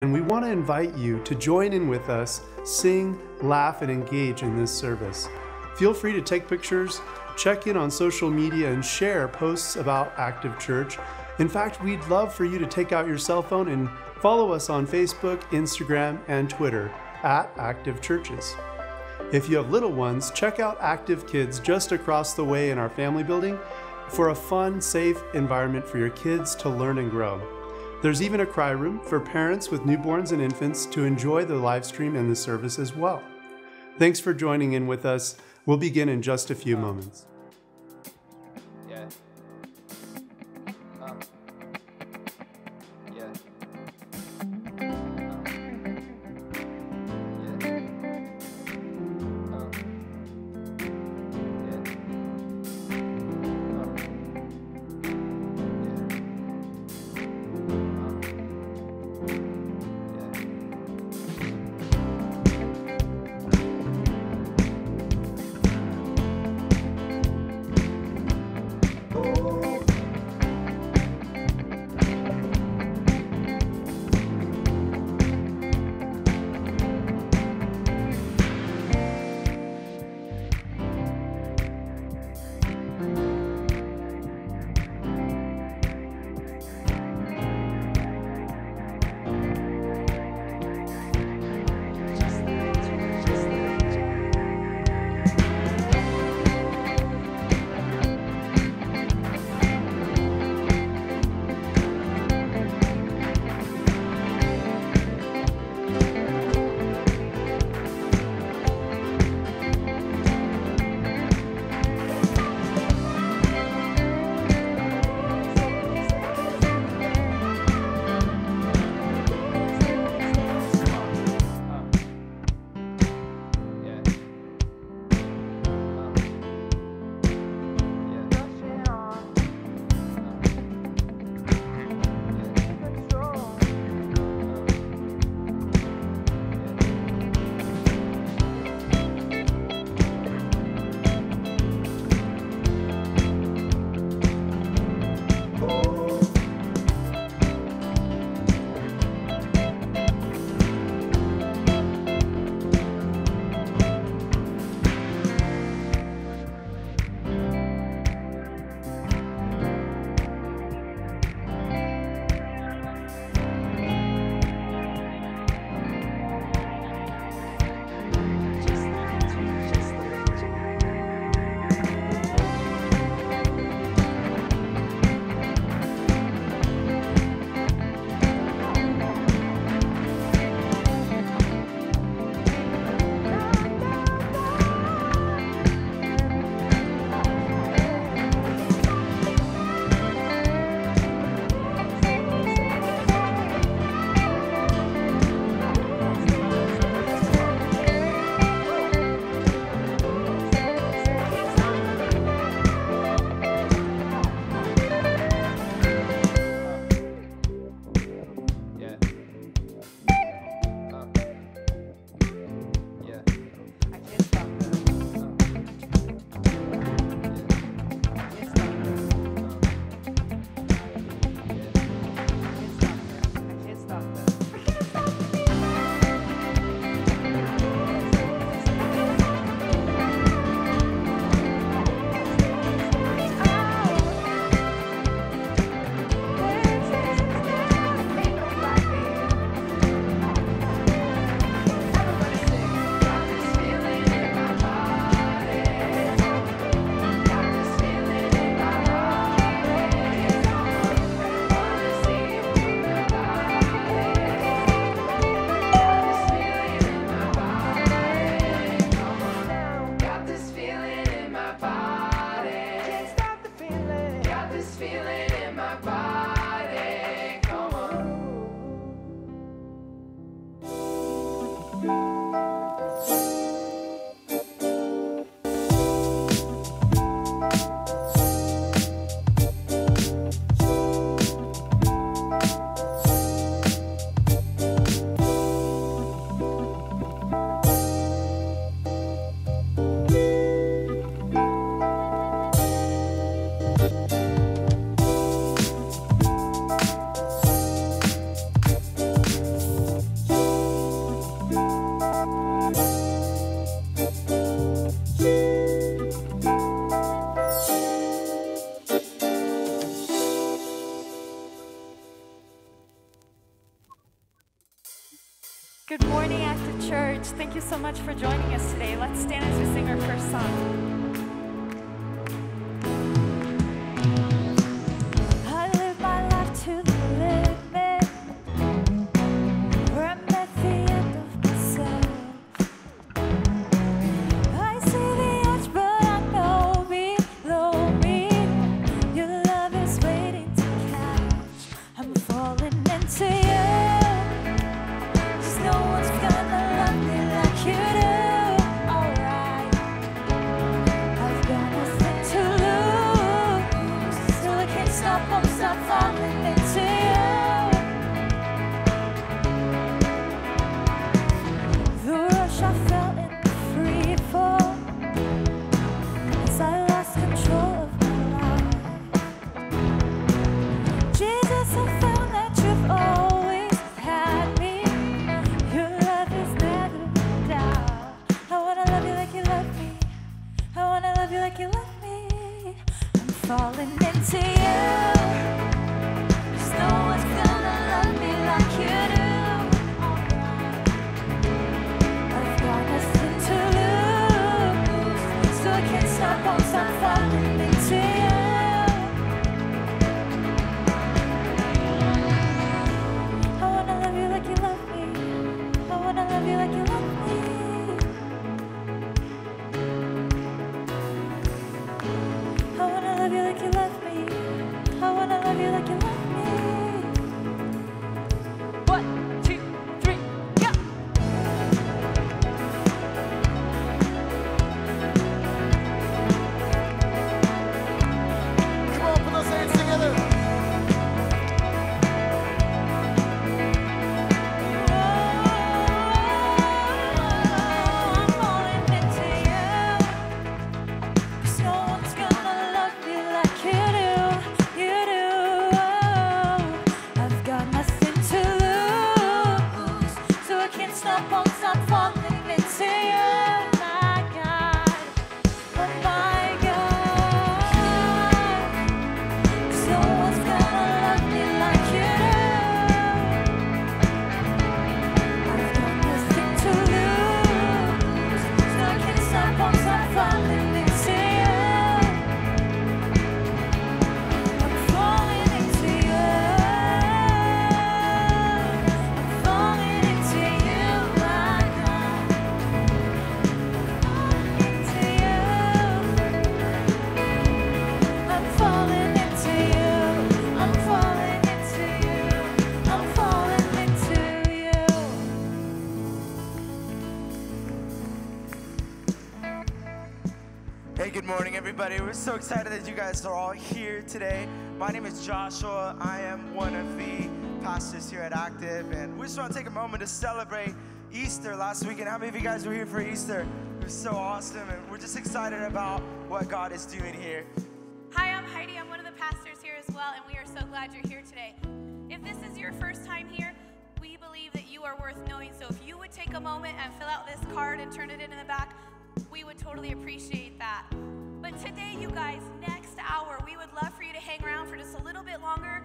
And we want to invite you to join in with us, sing, laugh, and engage in this service. Feel free to take pictures, check in on social media, and share posts about Active Church. In fact, we'd love for you to take out your cell phone and follow us on Facebook, Instagram, and Twitter at Active Churches. If you have little ones, check out Active Kids just across the way in our family building for a fun, safe environment for your kids to learn and grow. There's even a cry room for parents with newborns and infants to enjoy the live stream and the service as well. Thanks for joining in with us. We'll begin in just a few moments. Good morning, Active Church. Thank you so much for joining us today. Let's stand as we sing our first song. I live my life to the limit, where I'm at the end of myself. I see the edge, but I know below me, your love is waiting to catch. I'm falling into you. No one's gonna love me like you do. Alright, I've got nothing to lose, so I can't stop, won't stop falling into you. The rush I felt in the free fall, as I lost control of my life. Jesus, I found that you've always had me. Your love is never doubt. I wanna love you like you love me. I wanna love you like you love me. I'm falling into you, 'cause no one's gonna love me like you do. I've got nothing to lose, so I can't stop, won't stop falling into you. I wanna love you like you love me. I wanna love you like you love me. I wanna love you like you love me. I wanna love you like you love me. 1, 2, 3, go! Come on, put those hands together. I'm falling into you, 'cause no one's gonna love me like you do, you do. I've got nothing to lose, so I can't stop, won't stop falling into you. My God, oh my God, 'cause no one's gonna love me like you do. I've got nothing to lose, so I can't stop, won't stop falling into you. I'm falling into you. I'm falling into you, my God. Falling into you. I'm falling into you. I'm falling into you. I'm falling into you. Hey, good morning, everybody. We're so excited that you guys are all here today. My name is Joshua. I am one of the pastors here at Active, and we just want to take a moment to celebrate Easter last weekend. How many of you guys were here for Easter? It was so awesome, and we're just excited about what God is doing here. Hi, I'm Heidi. I'm one of the pastors here as well, and we are so glad you're here today. If this is your first time here, we believe that you are worth knowing. So if you would take a moment and fill out this card and turn it in the back, we would totally appreciate that. But today, you guys, next hour, we would love for you to hang around for just a little bit longer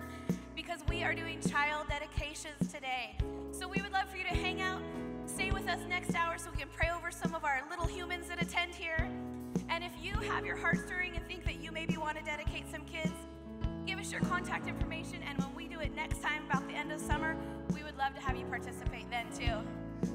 because we are doing child dedications today. So we would love for you to hang out, stay with us next hour so we can pray over some of our little humans that attend here. And if you have your heart stirring and think that you maybe want to dedicate some kids, give us your contact information, and when we do it next time about the end of summer, we would love to have you participate then too.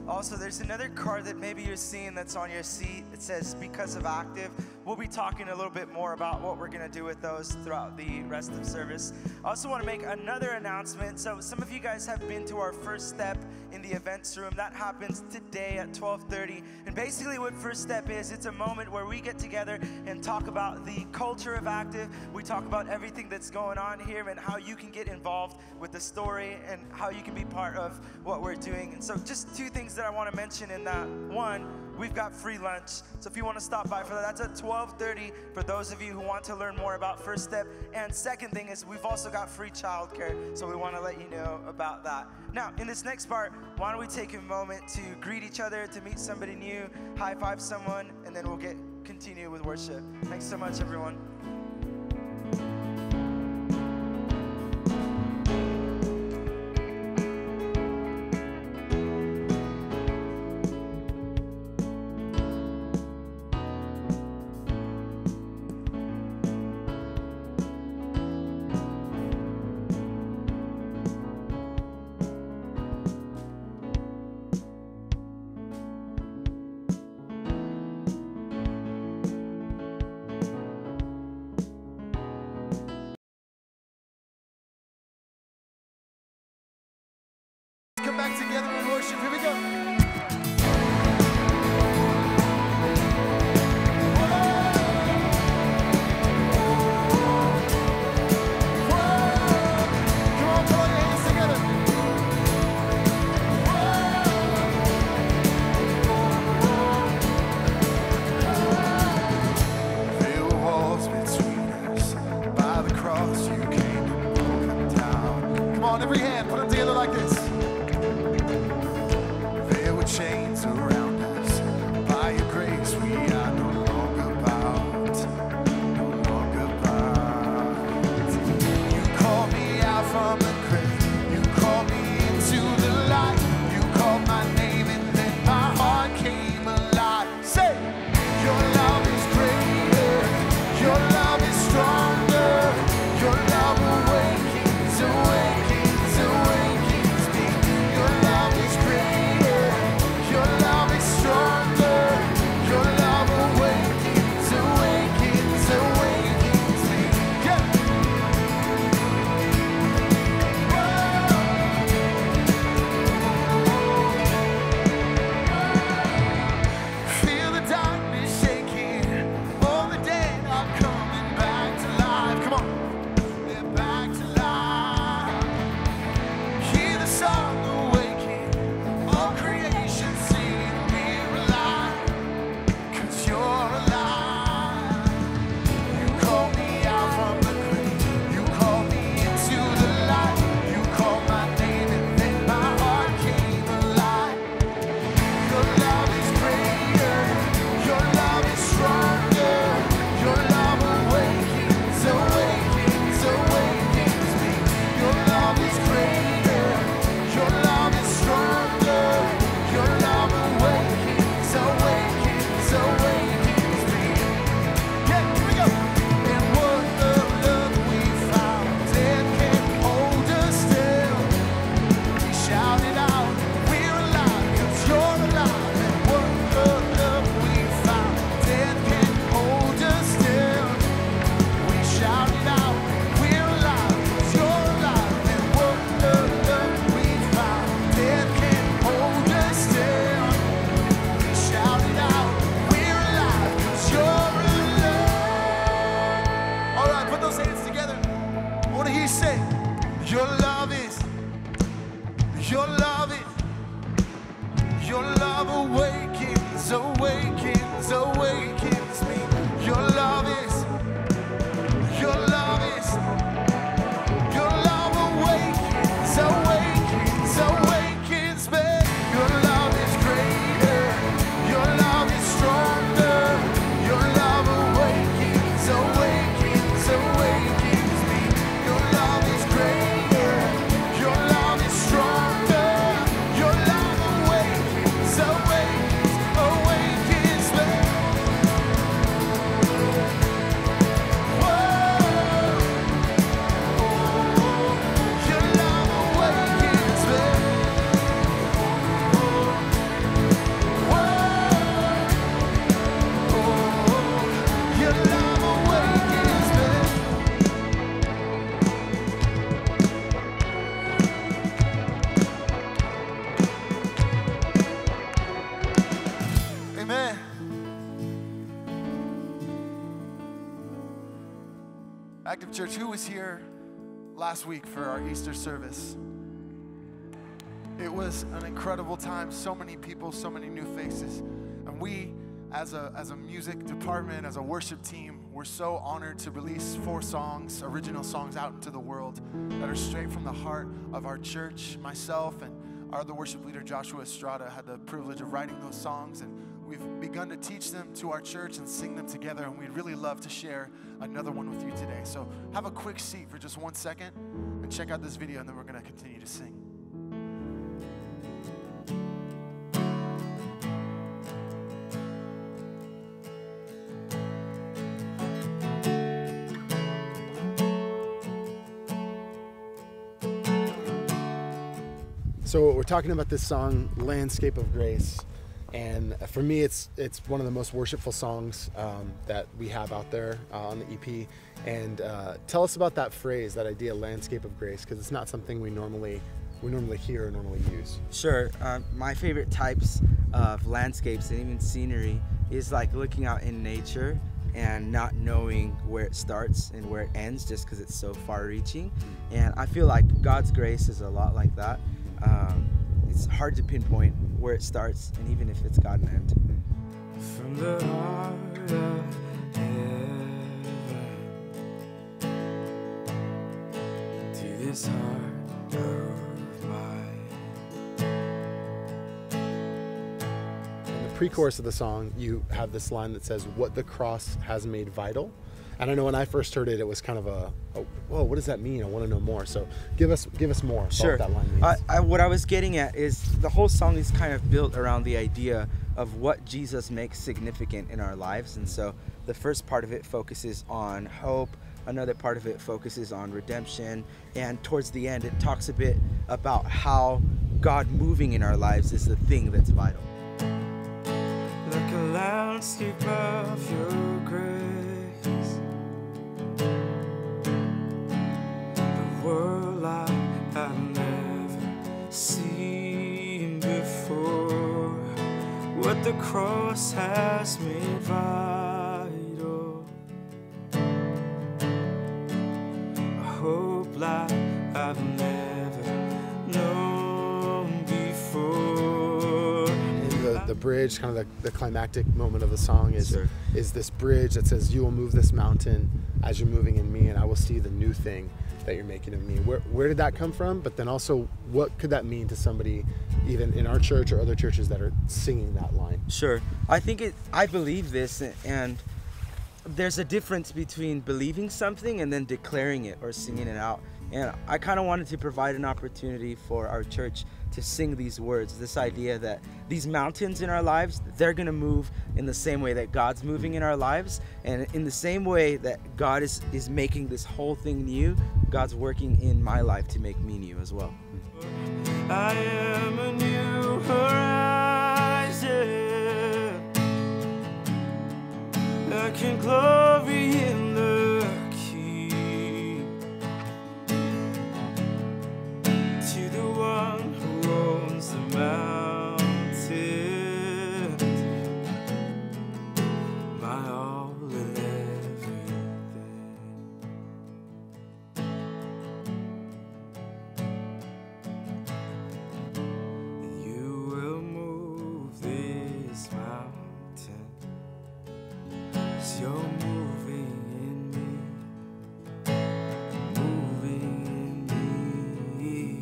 Also, there's another card that maybe you're seeing that's on your seat. It says, because of Active. We'll be talking a little bit more about what we're going to do with those throughout the rest of service. I also want to make another announcement. So some of you guys have been to our first step in the events room. That happens today at 12:30. And basically what First Step is, it's a moment where we get together and talk about the culture of Active. We talk about everything that's going on here and how you can get involved with the story and how you can be part of what we're doing. And so just two things that I want to mention in that. One, we've got free lunch. So if you want to stop by for that, that's at 12:30 for those of you who want to learn more about First Step. And second thing is we've also got free childcare. So we want to let you know about that. Now, in this next part, why don't we take a moment to greet each other, to meet somebody new, high five someone, and then we'll continue with worship. Thanks so much, everyone. worship. Here we go. Every hand, put them together like this. There were chains around us. By your grace, we are no longer bound. No longer bound. You called me out from the grave. You called me into the light. You called my name and then my heart came alive. Say, your love is greater. Your love is stronger. Your love awakens, awakens. Awakens me. Your love is greater. Your love is stronger. Your love awakens, awakens, awakens me. Yeah. Feel the darkness shaking. All the dead are coming back to life. Come on. They're back to life. Hear the song awaken, all creation sing, we're alive, 'cause you're alive. You called me out from the grave, you called me into the light, you called my name and then my heart came alive. Your love is greater, your love is stronger, your love awakens, awakens, awakens me. Your love is greater. Your love is stronger. Your love awakens, awakens, awakens me. Yeah, here we go. And what the love we found, death can't hold us still. We shout it out, we're alive, 'cause you're alive. And what the love we found, death can't hold us still. We shout it out, we're alive, 'cause you're alive. And what the love we found, death can't hold us still. We shout it out, we're alive, 'cause you're alive. All right, put those hands together. I want to hear you say, your love is, your love is, your love awakens, awakens, awakens me. Your love is, your love is, your love awakens, awakens, awakens me. Your love is greater, your love is stronger, your love awakens, awakens, awakens me. Your love is greater, your love is stronger, your love awakens, awakens, awakens me. Your love awakens me. Your love awakens me. Amen. Active Church, who was here last week for our Easter service? It was an incredible time. So many people, so many new faces. And we, as a music department, as a worship team, we're so honored to release 4 songs, original songs out into the world that are straight from the heart of our church. Myself and our other worship leader, Joshua Estrada, had the privilege of writing those songs, and we've begun to teach them to our church and sing them together, and we'd really love to share another one with you today. So have a quick seat for just 1 second and check out this video, and then we're going to continue to sing. So we're talking about this song, Landscape of Grace. And for me, it's one of the most worshipful songs that we have out there on the EP. And tell us about that phrase, that idea, Landscape of Grace, because it's not something we normally we normally hear or normally use? Sure. My favorite types of landscapes and even scenery is like looking out in nature and not knowing where it starts and where it ends just because it's so far-reaching. And I feel like God's grace is a lot like that. It's hard to pinpoint where it starts and even if it's got an end. From the heart of heaven to this heart of mine. In the pre-chorus of the song, you have this line that says, "What the cross has made vital." And I know when I first heard it, it was kind of whoa, what does that mean? I want to know more. So give us more about Sure. what that line means. What I was getting at is the whole song is kind of built around the idea of what Jesus makes significant in our lives. And so the first part of it focuses on hope. Another part of it focuses on redemption. And towards the end, it talks a bit about how God moving in our lives is the thing that's vital. Like a landscape of your grace, the world I have never seen before, what the cross has made vital, a hope like I've never known before. And the bridge, kind of the climactic moment of the song is Sure. is this bridge that says, "You will move this mountain as you're moving in me, and I will see the new thing that you're making of me." Where did that come from? But then also, what could that mean to somebody even in our church or other churches that are singing that line? Sure. I believe this, and there's a difference between believing something and then declaring it or singing it out. And I kind of wanted to provide an opportunity for our church to sing these words, this idea that these mountains in our lives, they're going to move in the same way that God's moving in our lives. And in the same way that God is making this whole thing new, God's working in my life to make me new as well. I am a new horizon. I can glory in the King. To the one who owns the mountain, my all and everything. You will move this mountain, 'cause you're moving in me,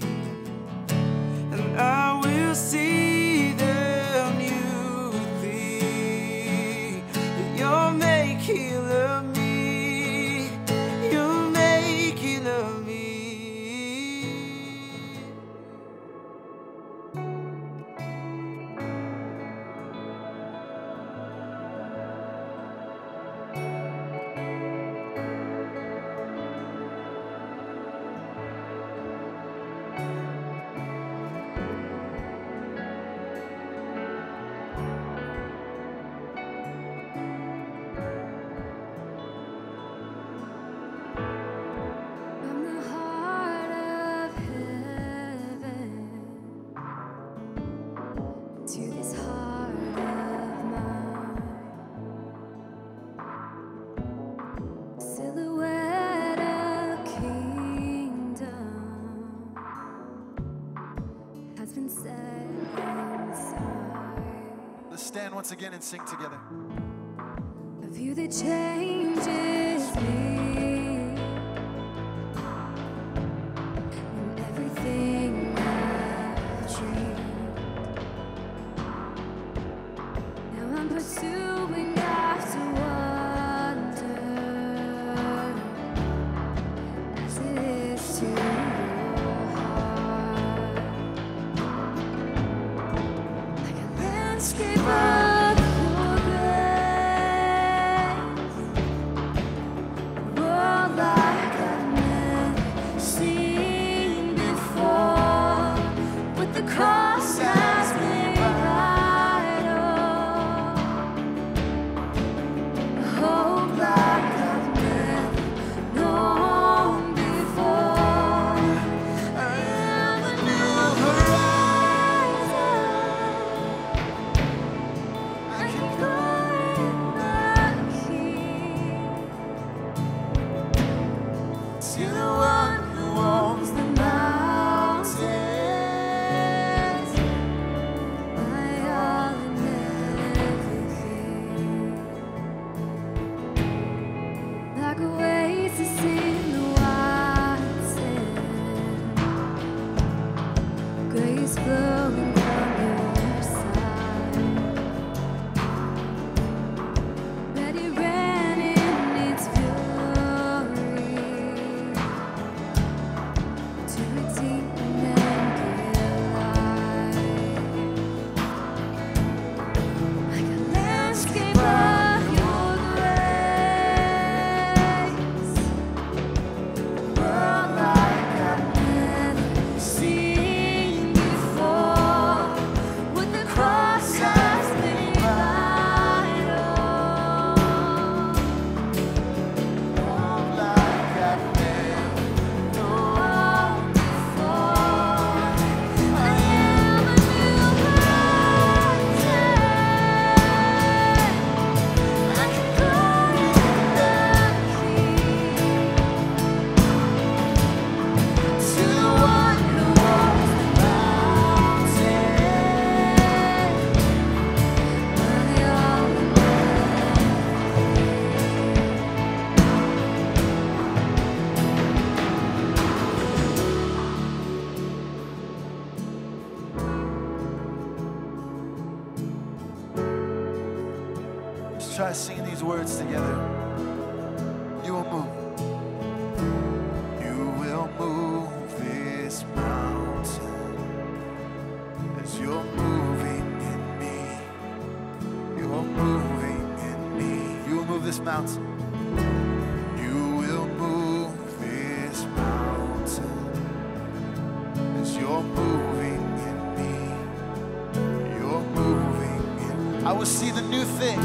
and I will see the new thing that you're making of me. You're making of me. From the heart of heaven to this heart of mine, silhouette of kingdom has been set inside. Let's stand once again and sing together. A view that changes me. And everything I've dreamed. Now I'm pursuing after wonder, as it is to your heart. Like a landscape of your grace, a world like I've never seen before, with the cross has made vital, a hope like I've never known before. I am a new try singing these words together. You will move. You will move this mountain as you're moving in me. You're moving in me. You will move this mountain. You will move this mountain as you're moving in me. You're moving in. I will see the new thing.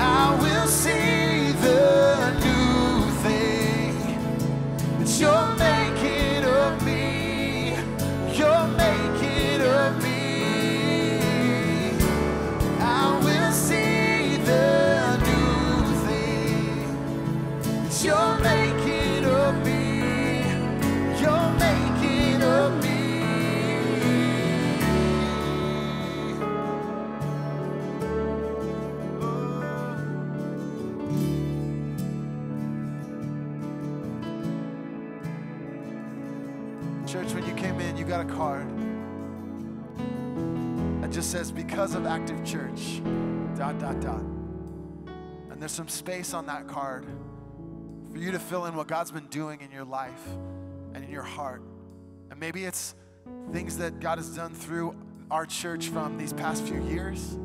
I will see the new thing that you're making of me. You're making of me. I will see the new thing that you're making of me. You're making of me. Church, when you came in, you got a card that just says, because of Active Church, ... And there's some space on that card for you to fill in what God's been doing in your life and in your heart. And maybe it's things that God has done through our church from these past few years.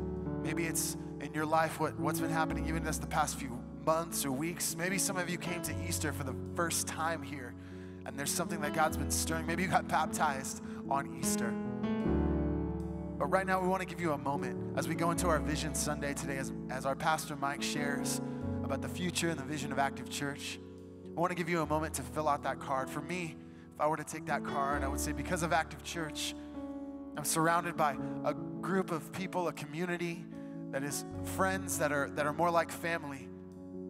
Maybe it's in your life what's been happening even just the past few months or weeks. Maybe some of you came to Easter for the first time here, and there's something that God's been stirring. Maybe you got baptized on Easter. But right now we want to give you a moment as we go into our Vision Sunday today, as our pastor Mike shares about the future and the vision of Active Church. I want to give you a moment to fill out that card. For me, if I were to take that card, I would say, because of Active Church, I'm surrounded by a group of people, a community that is friends that are more like family.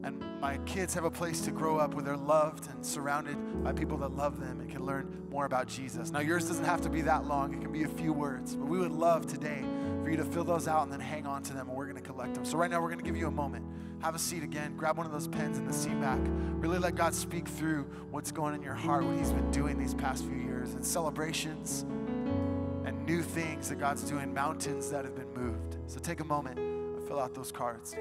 And my kids have a place to grow up where they're loved and surrounded by people that love them and can learn more about Jesus. Now, yours doesn't have to be that long. It can be a few words. But we would love today for you to fill those out and then hang on to them, and we're going to collect them. So right now, we're going to give you a moment. Have a seat again. Grab one of those pens in the seat back. Really let God speak through what's going on in your heart, what he's been doing these past few years, and celebrations and new things that God's doing, mountains that have been moved. So take a moment and fill out those cards.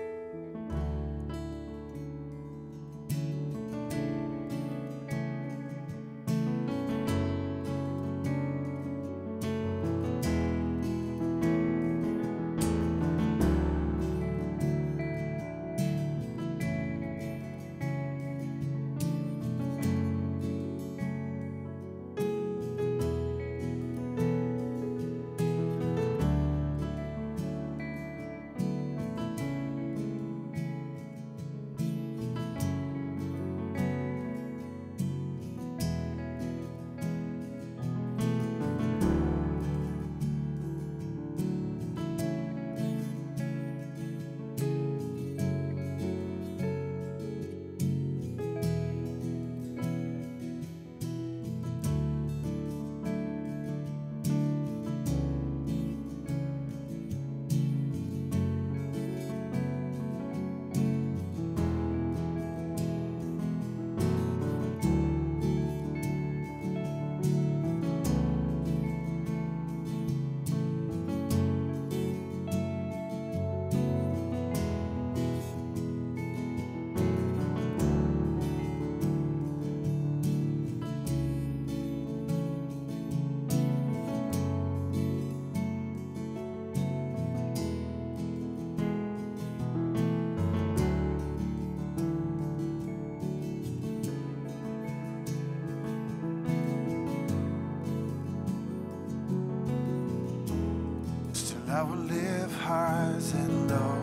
I will live highs and low,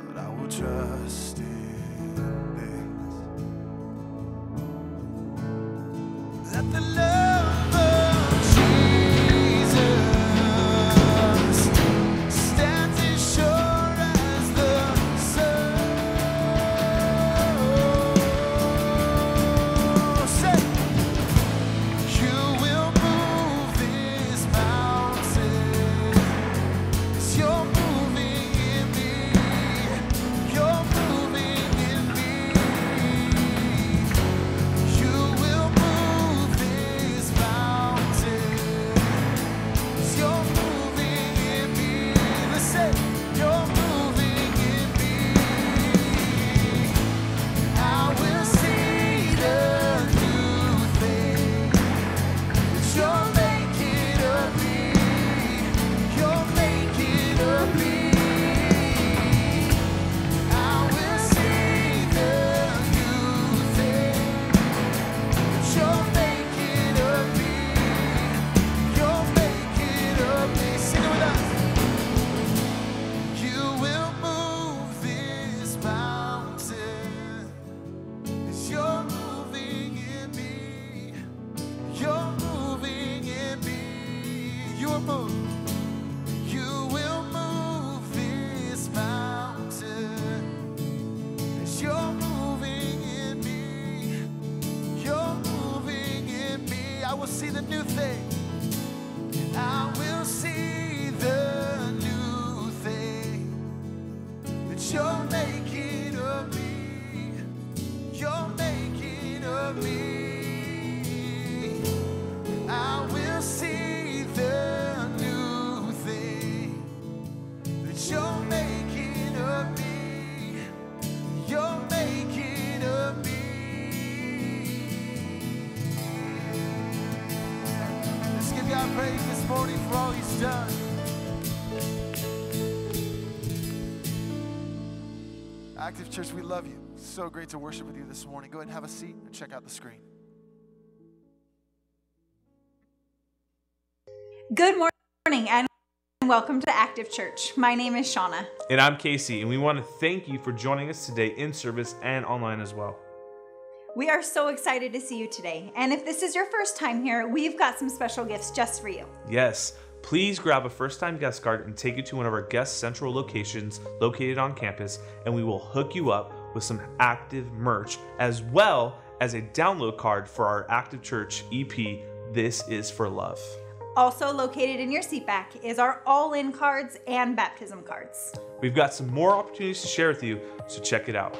but I will trust in this. Let the love of Jesus stand as sure as the sun. Say, you will move this mountain will move. You will move this mountain. As you're moving in me. You're moving in me. I will see the new thing. I will see the new thing that you're making of me. You're making of me. I will see the new thing that you're making of me. You're making of me. Let's give God praise this morning for all He's done. Active Church, we love you. So great to worship with you this morning. Go ahead and have a seat and check out the screen. Good morning and welcome to Active Church. My name is Shauna. And I'm Casey, and we want to thank you for joining us today in service and online as well. We are so excited to see you today. And if this is your first time here, we've got some special gifts just for you. Yes, please grab a first-time guest card and take it to one of our guest central locations located on campus, and we will hook you up with some Active merch, as well as a download card for our Active Church EP, This Is for Love. Also located in your seat back is our all-in cards and baptism cards. We've got some more opportunities to share with you, so check it out.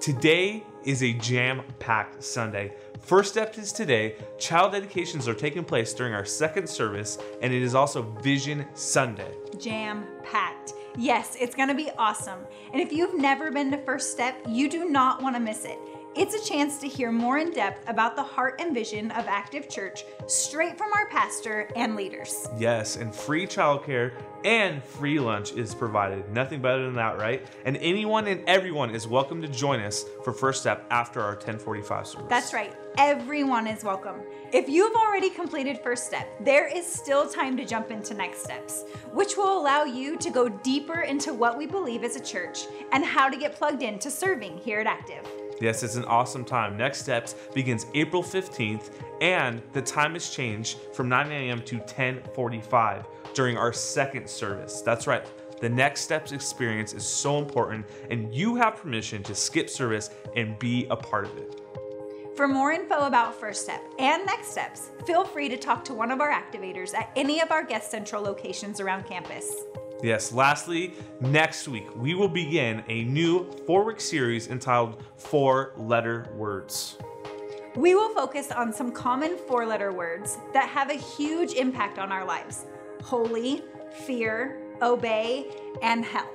Today is a jam-packed Sunday. First Steps is today. Child dedications are taking place during our second service, and it is also Vision Sunday. Jam-packed. Yes, it's going to be awesome. And if you've never been to First Step, you do not want to miss it. It's a chance to hear more in depth about the heart and vision of Active Church, straight from our pastor and leaders. Yes, and free childcare and free lunch is provided. Nothing better than that, right? And anyone and everyone is welcome to join us for First Step after our 10:45 service. That's right. Everyone is welcome. If you've already completed First Step, there is still time to jump into Next Steps, which will allow you to go deeper into what we believe as a church and how to get plugged into serving here at Active. Yes, it's an awesome time. Next Steps begins April 15th, and the time has changed from 9 a.m. to 10:45 during our second service. That's right. The Next Steps experience is so important, and you have permission to skip service and be a part of it. For more info about First Step and Next Steps, feel free to talk to one of our activators at any of our guest central locations around campus. Yes, lastly, next week we will begin a new 4-week series entitled 4-Letter Words. We will focus on some common 4-letter words that have a huge impact on our lives: holy, fear, obey, and hell.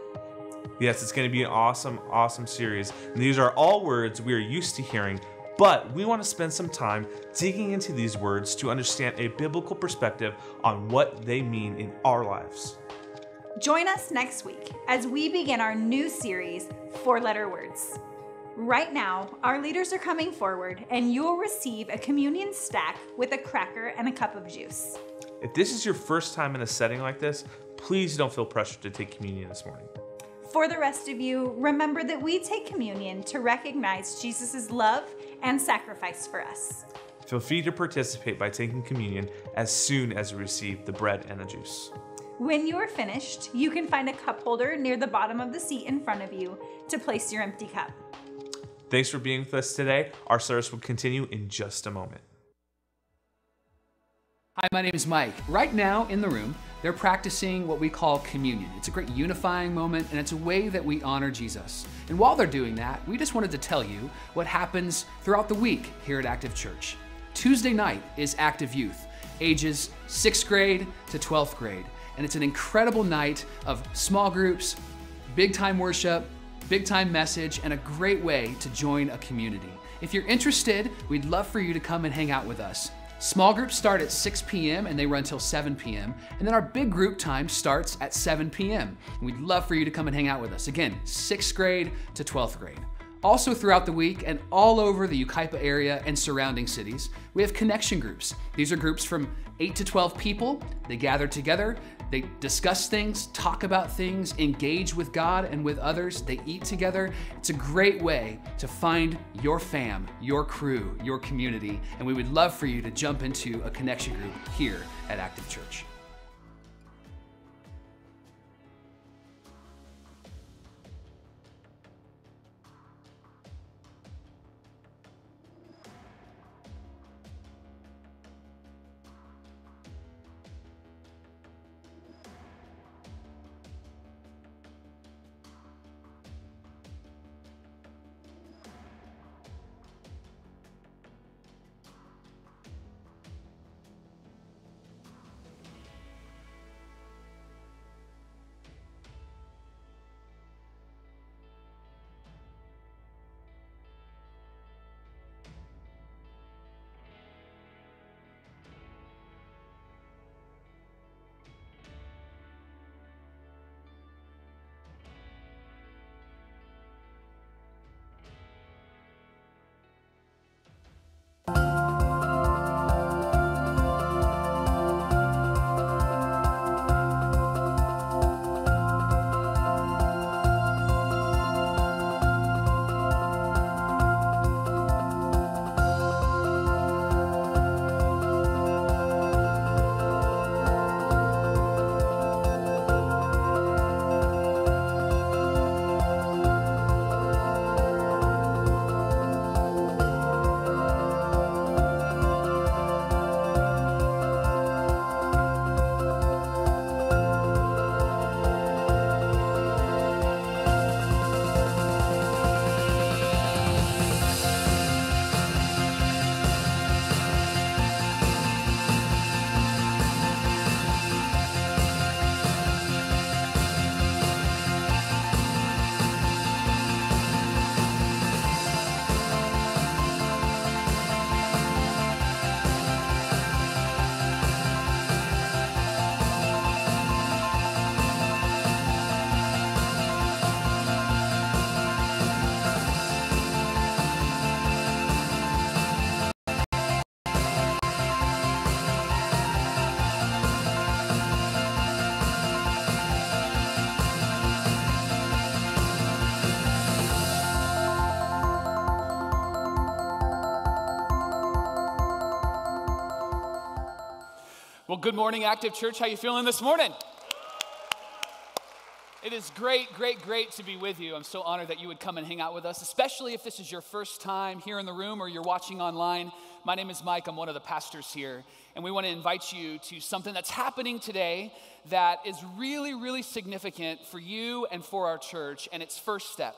Yes, it's going to be an awesome, awesome series. And these are all words we are used to hearing, but we want to spend some time digging into these words to understand a biblical perspective on what they mean in our lives. Join us next week as we begin our new series, 4-Letter Words. Right now, our leaders are coming forward and you will receive a communion stack with a cracker and a cup of juice. If this is your first time in a setting like this, please don't feel pressured to take communion this morning. For the rest of you, remember that we take communion to recognize Jesus' love and sacrifice for us. Feel free to participate by taking communion as soon as you receive the bread and the juice. When you are finished, you can find a cup holder near the bottom of the seat in front of you to place your empty cup. Thanks for being with us today. Our service will continue in just a moment. Hi, my name is Mike. Right now in the room, they're practicing what we call communion. It's a great unifying moment, and it's a way that we honor Jesus. And while they're doing that, we just wanted to tell you what happens throughout the week here at Active Church. Tuesday night is Active Youth, ages 6th grade to 12th grade. And it's an incredible night of small groups, big time worship, big time message, and a great way to join a community. If you're interested, we'd love for you to come and hang out with us. Small groups start at 6 p.m. and they run till 7 p.m. And then our big group time starts at 7 p.m. We'd love for you to come and hang out with us. Again, 6th grade to 12th grade. Also throughout the week and all over the Yucaipa area and surrounding cities, we have connection groups. These are groups from 8 to 12 people. They gather together, They discuss things, talk about things, engage with God and with others. They eat together. It's a great way to find your fam, your crew, your community. And we would love for you to jump into a connection group here at Active Church. Well, good morning, Active Church. How you feeling this morning? It is great to be with you. I'm so honored that you would come and hang out with us, especially if this is your first time here in the room or you're watching online. My name is Mike. I'm one of the pastors here, and we want to invite you to something that's happening today that is really significant for you and for our church, and it's First Step.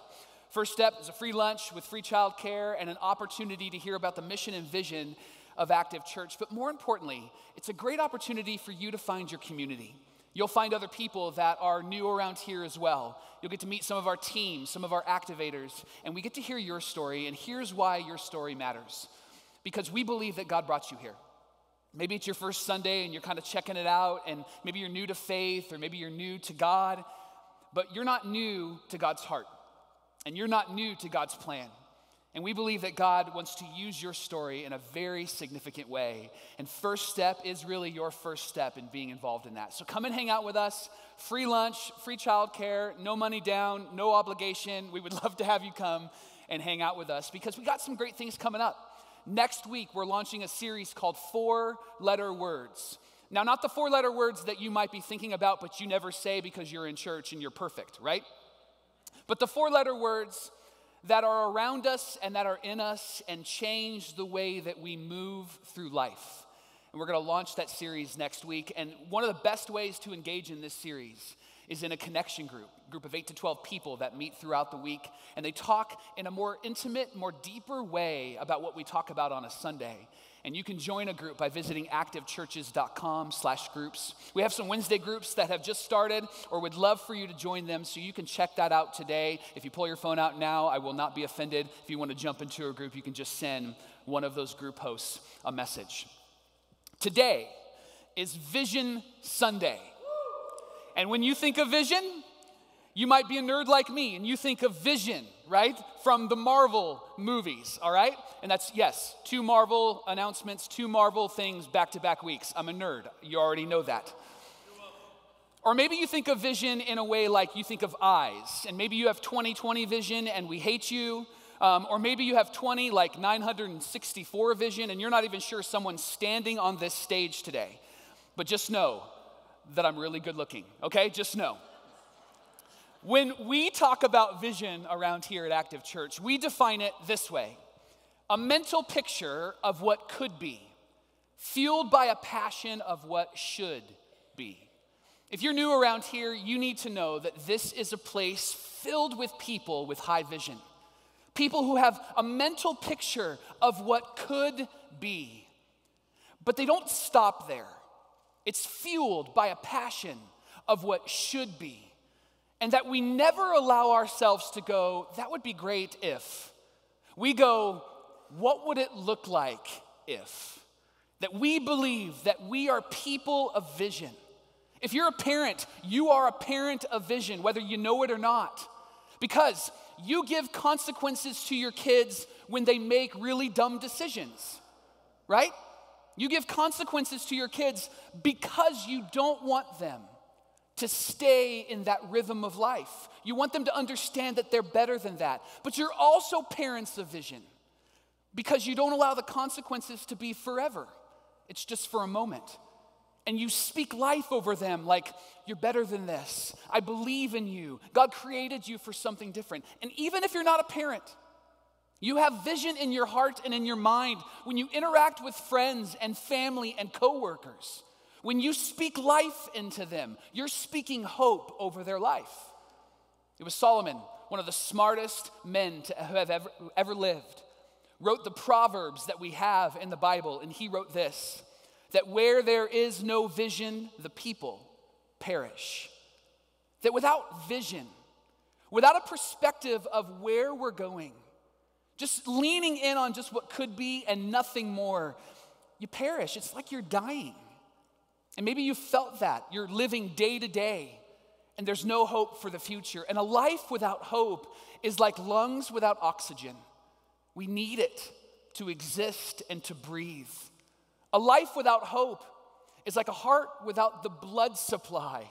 First Step is a free lunch with free childcare and an opportunity to hear about the mission and vision of Active Church. But more importantly, it's a great opportunity for you to find your community. You'll find other people that are new around here as well. You'll get to meet some of our teams, some of our activators, and we get to hear your story. And here's why your story matters. Because we believe that God brought you here. Maybe it's your first Sunday and you're kind of checking it out, and maybe you're new to faith, or maybe you're new to God, but you're not new to God's heart, and you're not new to God's plan. And we believe that God wants to use your story in a very significant way. And First Step is really your first step in being involved in that. So come and hang out with us. Free lunch, free childcare, no money down, no obligation. We would love to have you come and hang out with us because we got some great things coming up. Next week, we're launching a series called 4-Letter Words. Now, not the 4-letter words that you might be thinking about, but you never say because you're in church and you're perfect, right? But the 4-letter words that are around us and that are in us and change the way that we move through life. And we're going to launch that series next week. And one of the best ways to engage in this series is in a connection group of 8 to 12 people that meet throughout the week. And they talk in a more intimate, more deeper way about what we talk about on a Sunday. And you can join a group by visiting activechurches.com/groups. We have some Wednesday groups that have just started or would love for you to join them, so you can check that out today. If you pull your phone out now, I will not be offended. If you want to jump into a group, you can just send one of those group hosts a message. Today is Vision Sunday. And when you think of vision, you might be a nerd like me, and you think of vision, right? From the Marvel movies, all right? And that's, yes, 2 Marvel announcements, 2 Marvel things back-to-back weeks. I'm a nerd. You already know that. Or maybe you think of vision in a way like you think of eyes, and maybe you have 20/20 vision and we hate you. Or maybe you have 20 like 964 vision and you're not even sure someone's standing on this stage today. But just know that I'm really good looking, okay? Just know. When we talk about vision around here at Active Church, we define it this way: a mental picture of what could be, fueled by a passion of what should be. If you're new around here, you need to know that this is a place filled with people with high vision. People who have a mental picture of what could be. But they don't stop there. It's fueled by a passion of what should be. And that we never allow ourselves to go, that would be great if. We go, what would it look like if? That we believe that we are people of vision. If you're a parent, you are a parent of vision, whether you know it or not. Because you give consequences to your kids when they make really dumb decisions, right? You give consequences to your kids because you don't want them to stay in that rhythm of life. You want them to understand that they're better than that. But you're also parents of vision because you don't allow the consequences to be forever. It's just for a moment. And you speak life over them like, you're better than this. I believe in you. God created you for something different. And even if you're not a parent, you have vision in your heart and in your mind when you interact with friends and family and coworkers. When you speak life into them, you're speaking hope over their life. It was Solomon, one of the smartest men to have ever lived, wrote the Proverbs that we have in the Bible, and he wrote this: that where there is no vision, the people perish. That without vision, without a perspective of where we're going, just leaning in on just what could be and nothing more, you perish. It's like you're dying. And maybe you felt that. You're living day to day, and there's no hope for the future. And a life without hope is like lungs without oxygen. We need it to exist and to breathe. A life without hope is like a heart without the blood supply.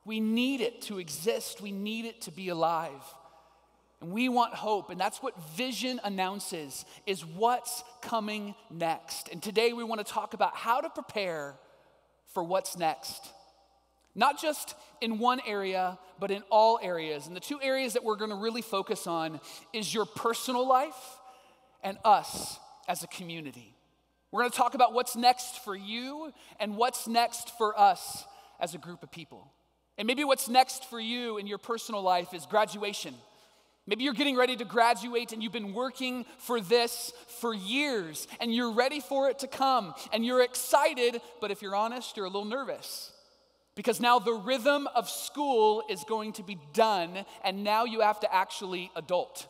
We need it to exist. We need it to be alive. And we want hope, and that's what vision announces, is what's coming next. And today we want to talk about how to prepare for what's next. Not just in one area, but in all areas. And the two areas that we're going to really focus on is your personal life and us as a community. We're going to talk about what's next for you and what's next for us as a group of people. And maybe what's next for you in your personal life is graduation. Maybe you're getting ready to graduate and you've been working for this for years and you're ready for it to come and you're excited, but if you're honest, you're a little nervous because now the rhythm of school is going to be done and now you have to actually adult.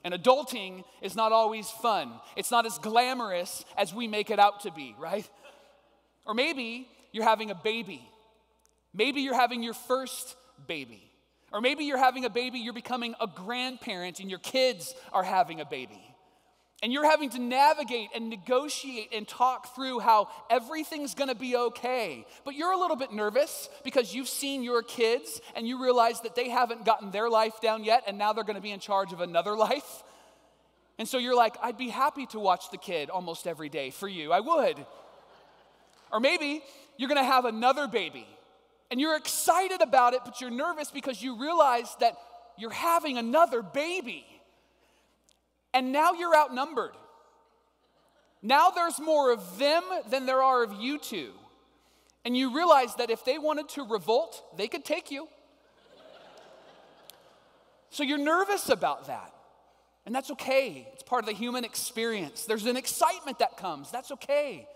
And adulting is not always fun. It's not as glamorous as we make it out to be, right? Or maybe you're having a baby. Maybe you're having your first baby. Or maybe you're having a baby, you're becoming a grandparent, and your kids are having a baby. And you're having to navigate and negotiate and talk through how everything's gonna be okay. But you're a little bit nervous because you've seen your kids and you realize that they haven't gotten their life down yet, and now they're gonna be in charge of another life. And so you're like, I'd be happy to watch the kid almost every day for you, I would. Or maybe you're gonna have another baby. And you're excited about it, but you're nervous because you realize that you're having another baby. And now you're outnumbered. Now there's more of them than there are of you two. And you realize that if they wanted to revolt, they could take you. So you're nervous about that. And that's okay. It's part of the human experience. There's an excitement that comes. That's okay.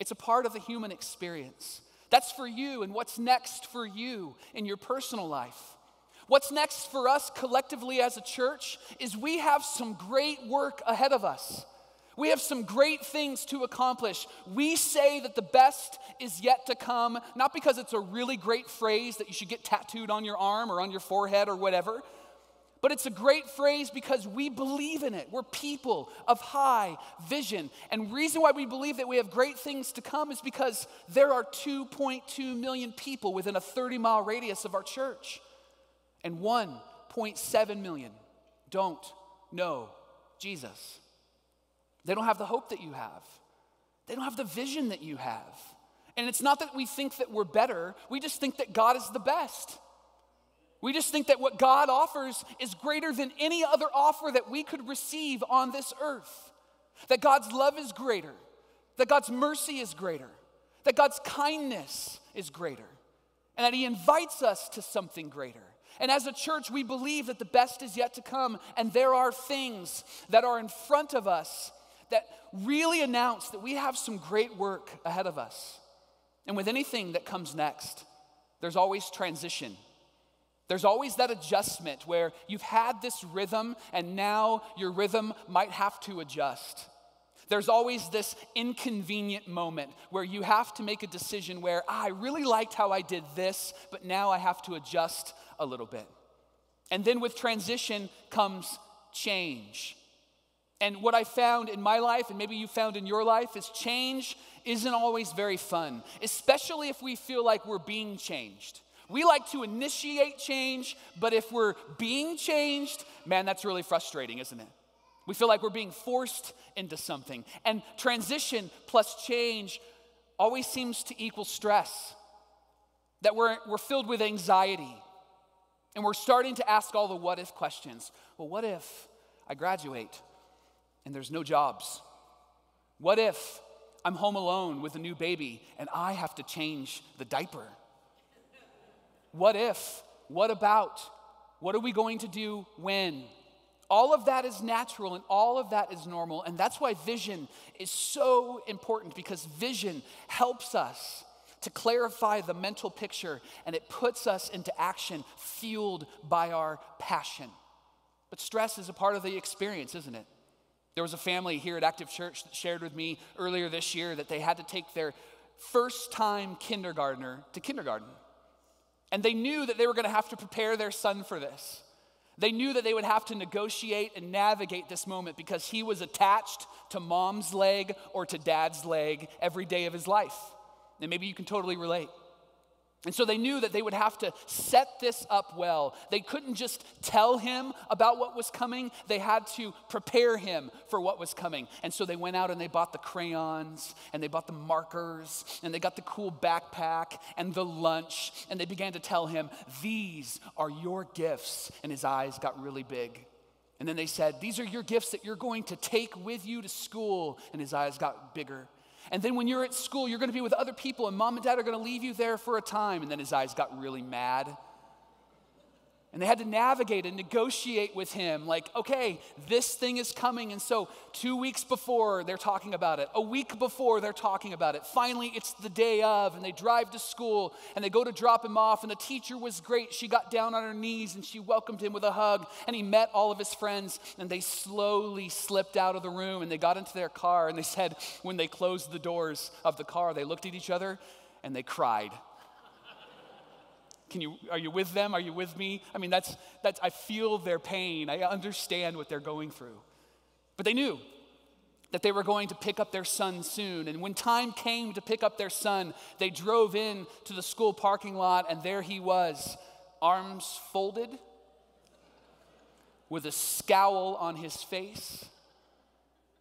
It's a part of the human experience. That's for you, and what's next for you in your personal life. What's next for us collectively as a church is we have some great work ahead of us. We have some great things to accomplish. We say that the best is yet to come, not because it's a really great phrase that you should get tattooed on your arm or on your forehead or whatever, But it's a great phrase because we believe in it. We're people of high vision. And reason why we believe that we have great things to come is because there are 2.2 million people within a 30-mile radius of our church. And 1.7 million don't know Jesus. They don't have the hope that you have. They don't have the vision that you have. And it's not that we think that we're better. We just think that God is the best. We just think that what God offers is greater than any other offer that we could receive on this earth. That God's love is greater. That God's mercy is greater. That God's kindness is greater. And that He invites us to something greater. And as a church, we believe that the best is yet to come. And there are things that are in front of us that really announce that we have some great work ahead of us. And with anything that comes next, there's always transition. There's always that adjustment where you've had this rhythm and now your rhythm might have to adjust. There's always this inconvenient moment where you have to make a decision where I really liked how I did this, but now I have to adjust a little bit. And then with transition comes change. And what I found in my life, and maybe you found in your life, is change isn't always very fun, especially if we feel like we're being changed. We like to initiate change, but if we're being changed, man, that's really frustrating, isn't it? We feel like we're being forced into something. And transition plus change always seems to equal stress. That we're filled with anxiety. And we're starting to ask all the what if questions. Well, what if I graduate and there's no jobs? What if I'm home alone with a new baby and I have to change the diaper? What if? What about? What are we going to do when? All of that is natural and all of that is normal. And that's why vision is so important, because vision helps us to clarify the mental picture and it puts us into action fueled by our passion. But stress is a part of the experience, isn't it? There was a family here at Active Church that shared with me earlier this year that they had to take their first-time kindergartner to kindergarten. And they knew that they were going to have to prepare their son for this. They knew that they would have to negotiate and navigate this moment because he was attached to mom's leg or to dad's leg every day of his life. And maybe you can totally relate. And so they knew that they would have to set this up well. They couldn't just tell him about what was coming. They had to prepare him for what was coming. And so they went out and they bought the crayons and they bought the markers and they got the cool backpack and the lunch. And they began to tell him, these are your gifts. And his eyes got really big. And then they said, these are your gifts that you're going to take with you to school. And his eyes got bigger. And then when you're at school, you're going to be with other people and mom and dad are going to leave you there for a time. And then his eyes got really mad. And they had to navigate and negotiate with him like, okay, this thing is coming. And so 2 weeks before, they're talking about it. A week before, they're talking about it. Finally, it's the day of, and they drive to school, and they go to drop him off, and the teacher was great. She got down on her knees, and she welcomed him with a hug, and he met all of his friends, and they slowly slipped out of the room, and they got into their car, and they said when they closed the doors of the car, they looked at each other, and they cried. Are you with them? Are you with me? I mean, that's I feel their pain. I understand what they're going through. But they knew that they were going to pick up their son soon. And when time came to pick up their son, they drove in to the school parking lot, and there he was, arms folded, with a scowl on his face.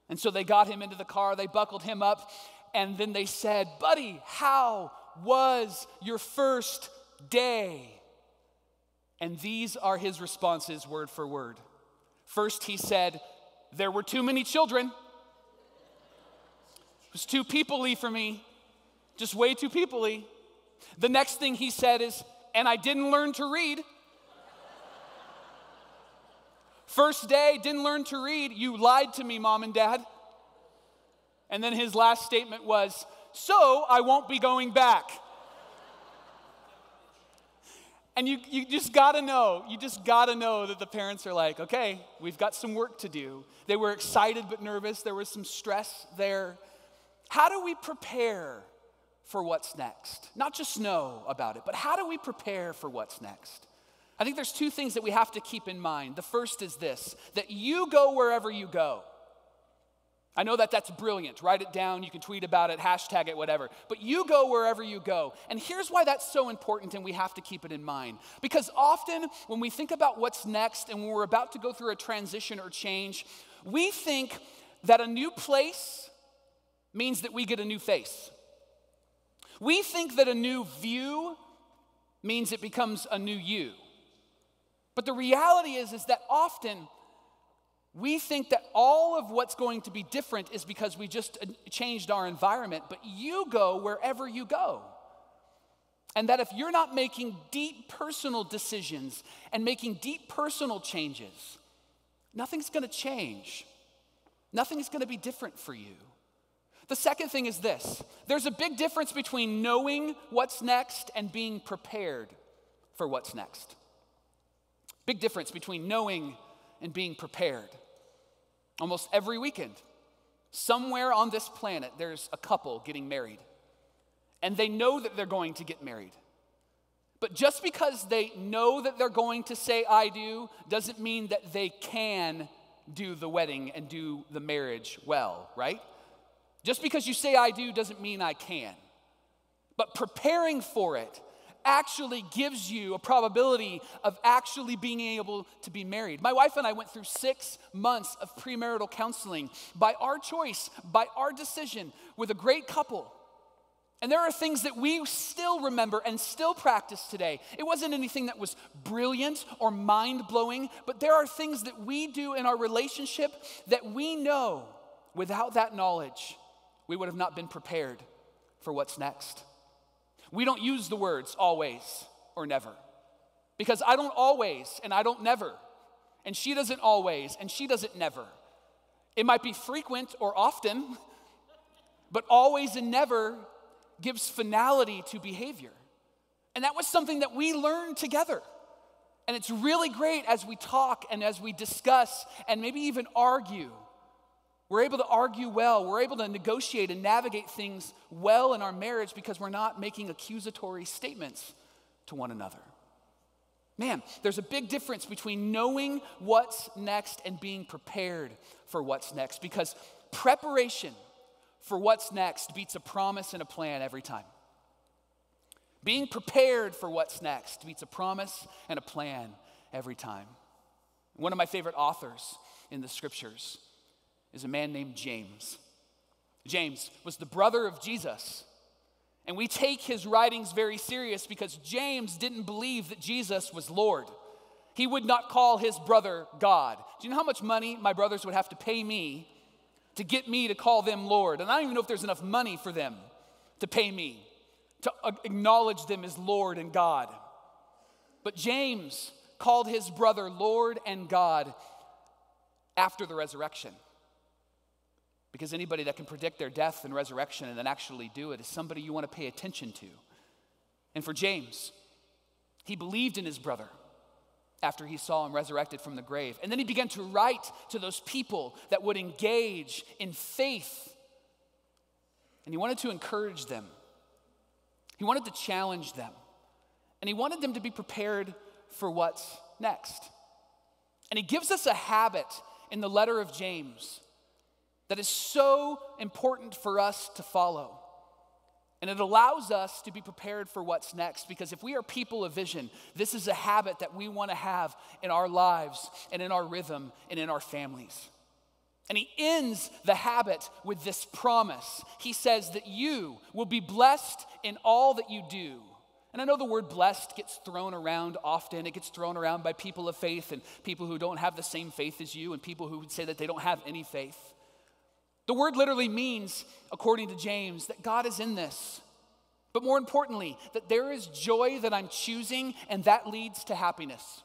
And so they got him into the car, they buckled him up, and then they said, buddy, how was your first day? And these are his responses word for word. First, he said, there were too many children. It was too people-y for me, just way too people-y. The next thing he said is, and I didn't learn to read. First day, didn't learn to read. You lied to me, mom and dad. And then his last statement was, so I won't be going back. And you just gotta know that the parents are like, okay, we've got some work to do. They were excited but nervous. There was some stress there. How do we prepare for what's next? Not just know about it, but how do we prepare for what's next? I think there's two things that we have to keep in mind. The first is this, that you go wherever you go. I know that that's brilliant. Write it down. You can tweet about it, hashtag it, whatever. But you go wherever you go. And here's why that's so important and we have to keep it in mind. Because often when we think about what's next and when we're about to go through a transition or change, we think that a new place means that we get a new face. We think that a new view means it becomes a new you. But the reality is that often we think that all of what's going to be different is because we just changed our environment, but you go wherever you go. And that if you're not making deep personal decisions and making deep personal changes, nothing's going to change. Nothing's going to be different for you. The second thing is this. There's a big difference between knowing what's next and being prepared for what's next. Big difference between knowing and being prepared. Almost every weekend, somewhere on this planet, there's a couple getting married. And they know that they're going to get married. But just because they know that they're going to say I do, doesn't mean that they can do the wedding and do the marriage well, right? Just because you say I do doesn't mean I can. But preparing for it actually gives you a probability of actually being able to be married. My wife and I went through 6 months of premarital counseling by our choice, by our decision, with a great couple. And there are things that we still remember and still practice today. It wasn't anything that was brilliant or mind-blowing, but there are things that we do in our relationship that we know without that knowledge, we would have not been prepared for what's next. We don't use the words always or never because I don't always and I don't never, and she doesn't always and she doesn't never. It might be frequent or often, but always and never gives finality to behavior. And that was something that we learned together. And it's really great as we talk and as we discuss and maybe even argue. We're able to argue well. We're able to negotiate and navigate things well in our marriage because we're not making accusatory statements to one another. Man, there's a big difference between knowing what's next and being prepared for what's next, because preparation for what's next beats a promise and a plan every time. Being prepared for what's next beats a promise and a plan every time. One of my favorite authors in the scriptures is a man named James. James was the brother of Jesus. And we take his writings very serious because James didn't believe that Jesus was Lord. He would not call his brother God. Do you know how much money my brothers would have to pay me to get me to call them Lord? And I don't even know if there's enough money for them to pay me to acknowledge them as Lord and God. But James called his brother Lord and God after the resurrection. Because anybody that can predict their death and resurrection and then actually do it is somebody you want to pay attention to. And for James, he believed in his brother after he saw him resurrected from the grave. And then he began to write to those people that would engage in faith. And he wanted to encourage them. He wanted to challenge them. And he wanted them to be prepared for what's next. And he gives us a habit in the letter of James that is so important for us to follow. And it allows us to be prepared for what's next, because if we are people of vision, this is a habit that we want to have in our lives and in our rhythm and in our families. And he ends the habit with this promise. He says that you will be blessed in all that you do. And I know the word blessed gets thrown around often. It gets thrown around by people of faith and people who don't have the same faith as you and people who would say that they don't have any faith. The word literally means, according to James, that God is in this. But more importantly, that there is joy that I'm choosing, and that leads to happiness.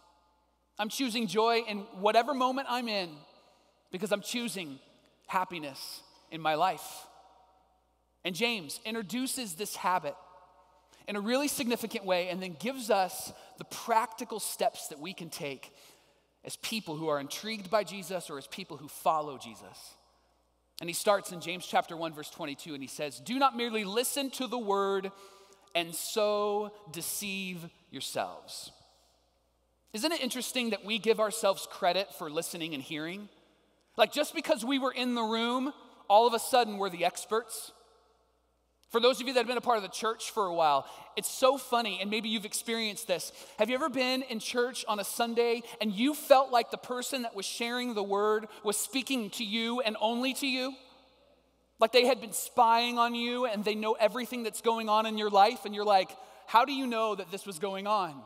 I'm choosing joy in whatever moment I'm in because I'm choosing happiness in my life. And James introduces this habit in a really significant way and then gives us the practical steps that we can take as people who are intrigued by Jesus or as people who follow Jesus. And he starts in James chapter 1, verse 22, and he says, "Do not merely listen to the word and so deceive yourselves." Isn't it interesting that we give ourselves credit for listening and hearing? Like just because we were in the room, all of a sudden we're the experts. For those of you that have been a part of the church for a while, it's so funny, and maybe you've experienced this. Have you ever been in church on a Sunday and you felt like the person that was sharing the word was speaking to you and only to you? Like they had been spying on you and they know everything that's going on in your life, and you're like, how do you know that this was going on?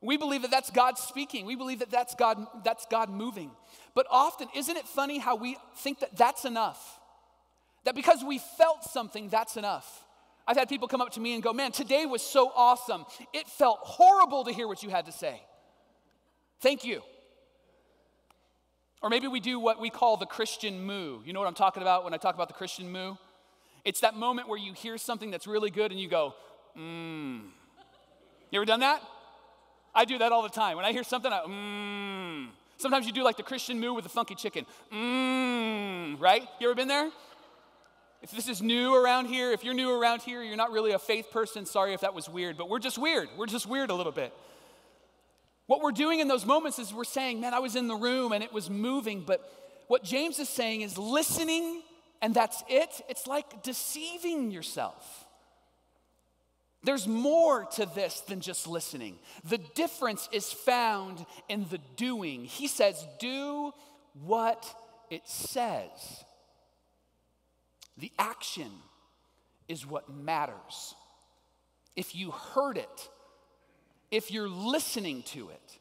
We believe that that's God speaking. We believe that that's God moving. But often, isn't it funny how we think that that's enough? That because we felt something, that's enough. I've had people come up to me and go, man, today was so awesome. It felt horrible to hear what you had to say. Thank you. Or maybe we do what we call the Christian moo. You know what I'm talking about when I talk about the Christian moo? It's that moment where you hear something that's really good and you go, You ever done that? I do that all the time. When I hear something, Sometimes you do like the Christian moo with the funky chicken. Right? You ever been there? If this is new around here, if you're new around here, you're not really a faith person. Sorry if that was weird, but we're just weird. We're just weird a little bit. What we're doing in those moments is we're saying, man, I was in the room and it was moving. But what James is saying is listening, and that's it. It's like deceiving yourself. There's more to this than just listening. The difference is found in the doing. He says, do what it says. The action is what matters. If you heard it, if you're listening to it,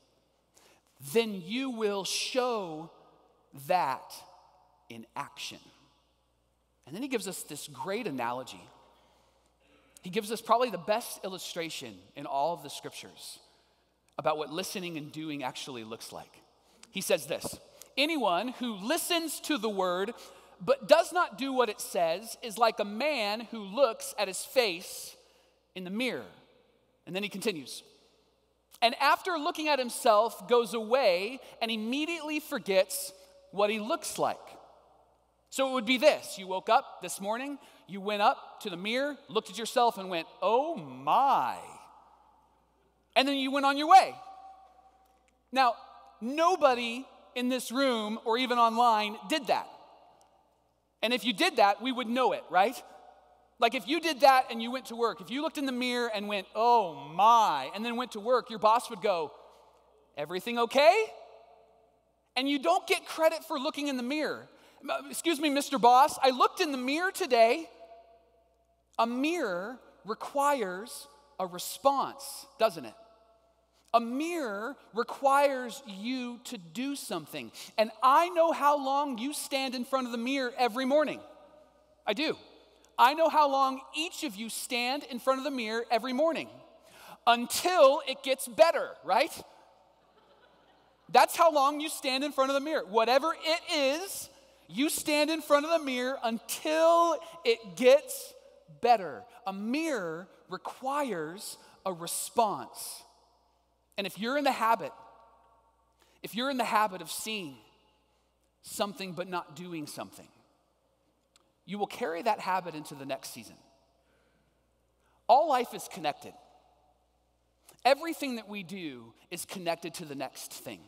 then you will show that in action. And then he gives us this great analogy. He gives us probably the best illustration in all of the scriptures about what listening and doing actually looks like. He says this, anyone who listens to the word but does not do what it says is like a man who looks at his face in the mirror. And then he continues. And after looking at himself, goes away and immediately forgets what he looks like. So it would be this. You woke up this morning, you went up to the mirror, looked at yourself and went, oh my. And then you went on your way. Now, nobody in this room or even online did that. And if you did that, we would know it, right? Like if you did that and you went to work, if you looked in the mirror and went, oh my, and then went to work, your boss would go, everything okay? And you don't get credit for looking in the mirror. Excuse me, Mr. Boss, I looked in the mirror today. A mirror requires a response, doesn't it? A mirror requires you to do something. And I know how long you stand in front of the mirror every morning. I do. I know how long each of you stand in front of the mirror every morning. Until it gets better, right? That's how long you stand in front of the mirror. Whatever it is, you stand in front of the mirror until it gets better. A mirror requires a response. And if you're in the habit of seeing something but not doing something, you will carry that habit into the next season. All life is connected. Everything that we do is connected to the next thing.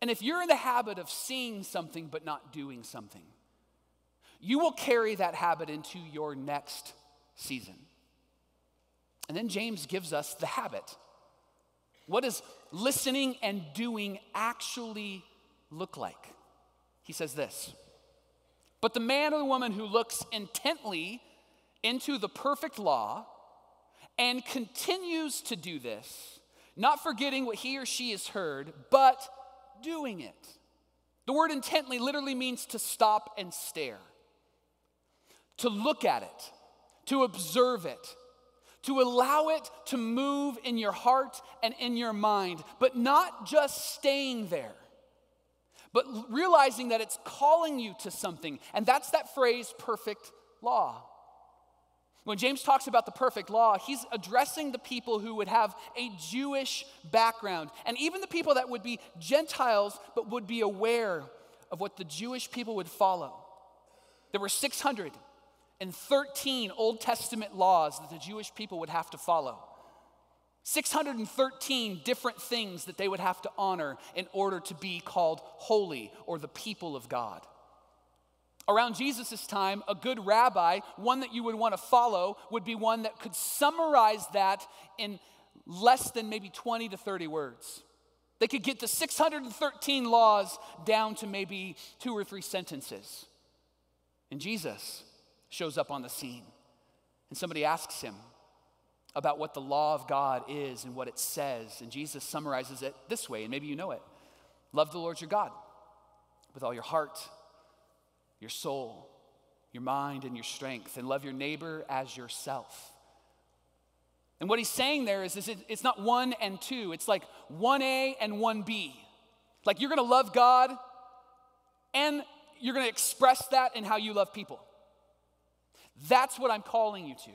And if you're in the habit of seeing something but not doing something, you will carry that habit into your next season. And then James gives us the habit. What does listening and doing actually look like? He says this, but the man or the woman who looks intently into the perfect law and continues to do this, not forgetting what he or she has heard, but doing it. The word intently literally means to stop and stare, to look at it, to observe it, to allow it to move in your heart and in your mind, but not just staying there, but realizing that it's calling you to something. And that's that phrase, perfect law. When James talks about the perfect law, he's addressing the people who would have a Jewish background, and even the people that would be Gentiles but would be aware of what the Jewish people would follow. There were 613 Old Testament laws that the Jewish people would have to follow. 613 different things that they would have to honor in order to be called holy or the people of God. Around Jesus' time, a good rabbi, one that you would want to follow, would be one that could summarize that in less than maybe 20 to 30 words. They could get the 613 laws down to maybe 2 or 3 sentences. And Jesus shows up on the scene, and somebody asks him about what the law of God is and what it says. And Jesus summarizes it this way, and maybe you know it. Love the Lord your God with all your heart, your soul, your mind, and your strength, and love your neighbor as yourself. And what he's saying there is it's not 1 and 2. It's like 1A and 1B. Like you're going to love God and you're going to express that in how you love people. That's what I'm calling you to.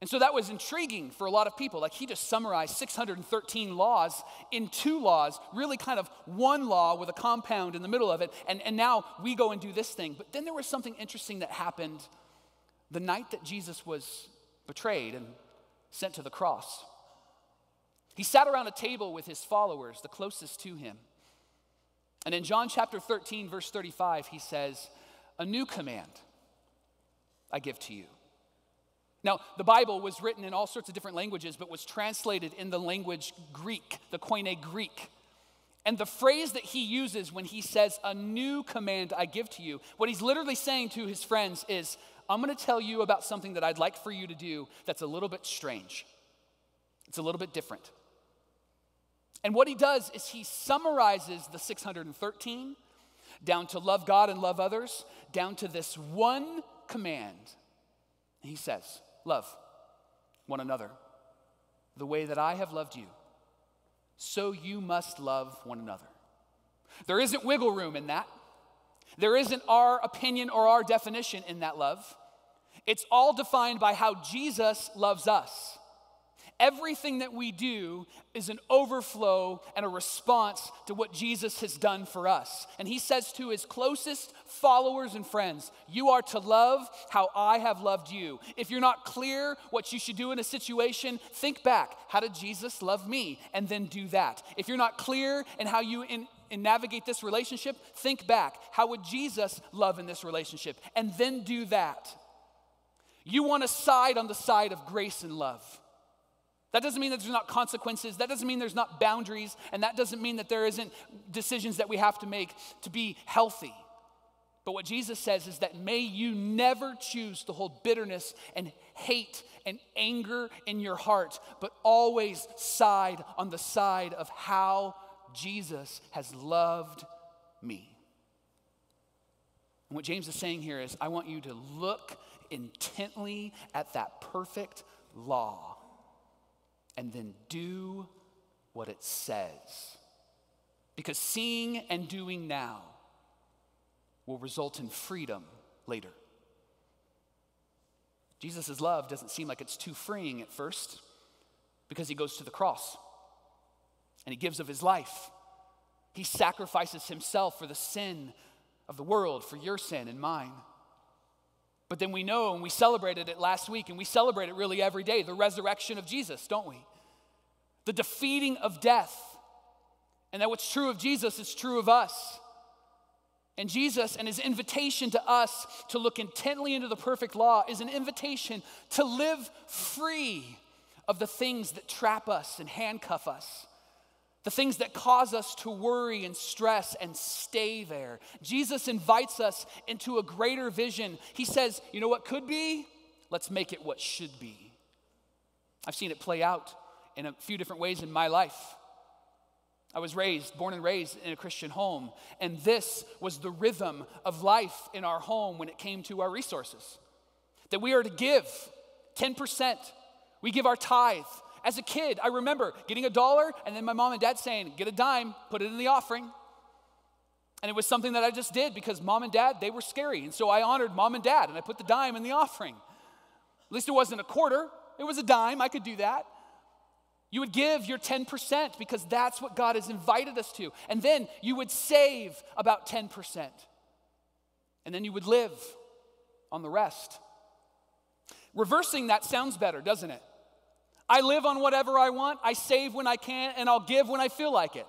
And so that was intriguing for a lot of people. Like he just summarized 613 laws in 2 laws, really kind of 1 law with a compound in the middle of it. And now we go and do this thing. But then there was something interesting that happened the night that Jesus was betrayed and sent to the cross. He sat around a table with his followers, the closest to him. And in John chapter 13, verse 35, he says, "A new command I give to you." Now, the Bible was written in all sorts of different languages, but was translated in the language Greek, the Koine Greek. And the phrase that he uses when he says, "A new command I give to you," what he's literally saying to his friends is, I'm going to tell you about something that I'd like for you to do that's a little bit strange. It's a little bit different. And what he does is he summarizes the 613 down to love God and love others, down to this one command. And he says, love one another the way that I have loved you, so you must love one another. There isn't wiggle room in that. There isn't our opinion or our definition in that love. It's all defined by how Jesus loves us. Everything that we do is an overflow and a response to what Jesus has done for us. And he says to his closest followers and friends, you are to love how I have loved you. If you're not clear what you should do in a situation, think back. How did Jesus love me? And then do that. If you're not clear in how you navigate this relationship, think back. How would Jesus love in this relationship? And then do that. You want to side on the side of grace and love. That doesn't mean that there's not consequences. That doesn't mean there's not boundaries. And that doesn't mean that there isn't decisions that we have to make to be healthy. But what Jesus says is that may you never choose to hold bitterness and hate and anger in your heart, but always side on the side of how Jesus has loved me. And what James is saying here is, I want you to look intently at that perfect law and then do what it says. Because seeing and doing now will result in freedom later. Jesus' love doesn't seem like it's too freeing at first, because he goes to the cross and he gives of his life. He sacrifices himself for the sin of the world, for your sin and mine. But then we know, and we celebrated it last week, and we celebrate it really every day, the resurrection of Jesus, don't we? The defeating of death. And that what's true of Jesus is true of us. And Jesus and his invitation to us to look intently into the perfect law is an invitation to live free of the things that trap us and handcuff us. The things that cause us to worry and stress and stay there. Jesus invites us into a greater vision. He says, you know what could be? Let's make it what should be. I've seen it play out in a few different ways in my life. I was born and raised in a Christian home, and this was the rhythm of life in our home when it came to our resources. That we are to give 10%. We give our tithe. As a kid, I remember getting $1 and then my mom and dad saying, get a dime, put it in the offering. And it was something that I just did because mom and dad, they were scary. And so I honored mom and dad and I put the dime in the offering. At least it wasn't a quarter, it was a dime, I could do that. You would give your 10% because that's what God has invited us to. And then you would save about 10%. And then you would live on the rest. Reversing that sounds better, doesn't it? I live on whatever I want, I save when I can, and I'll give when I feel like it.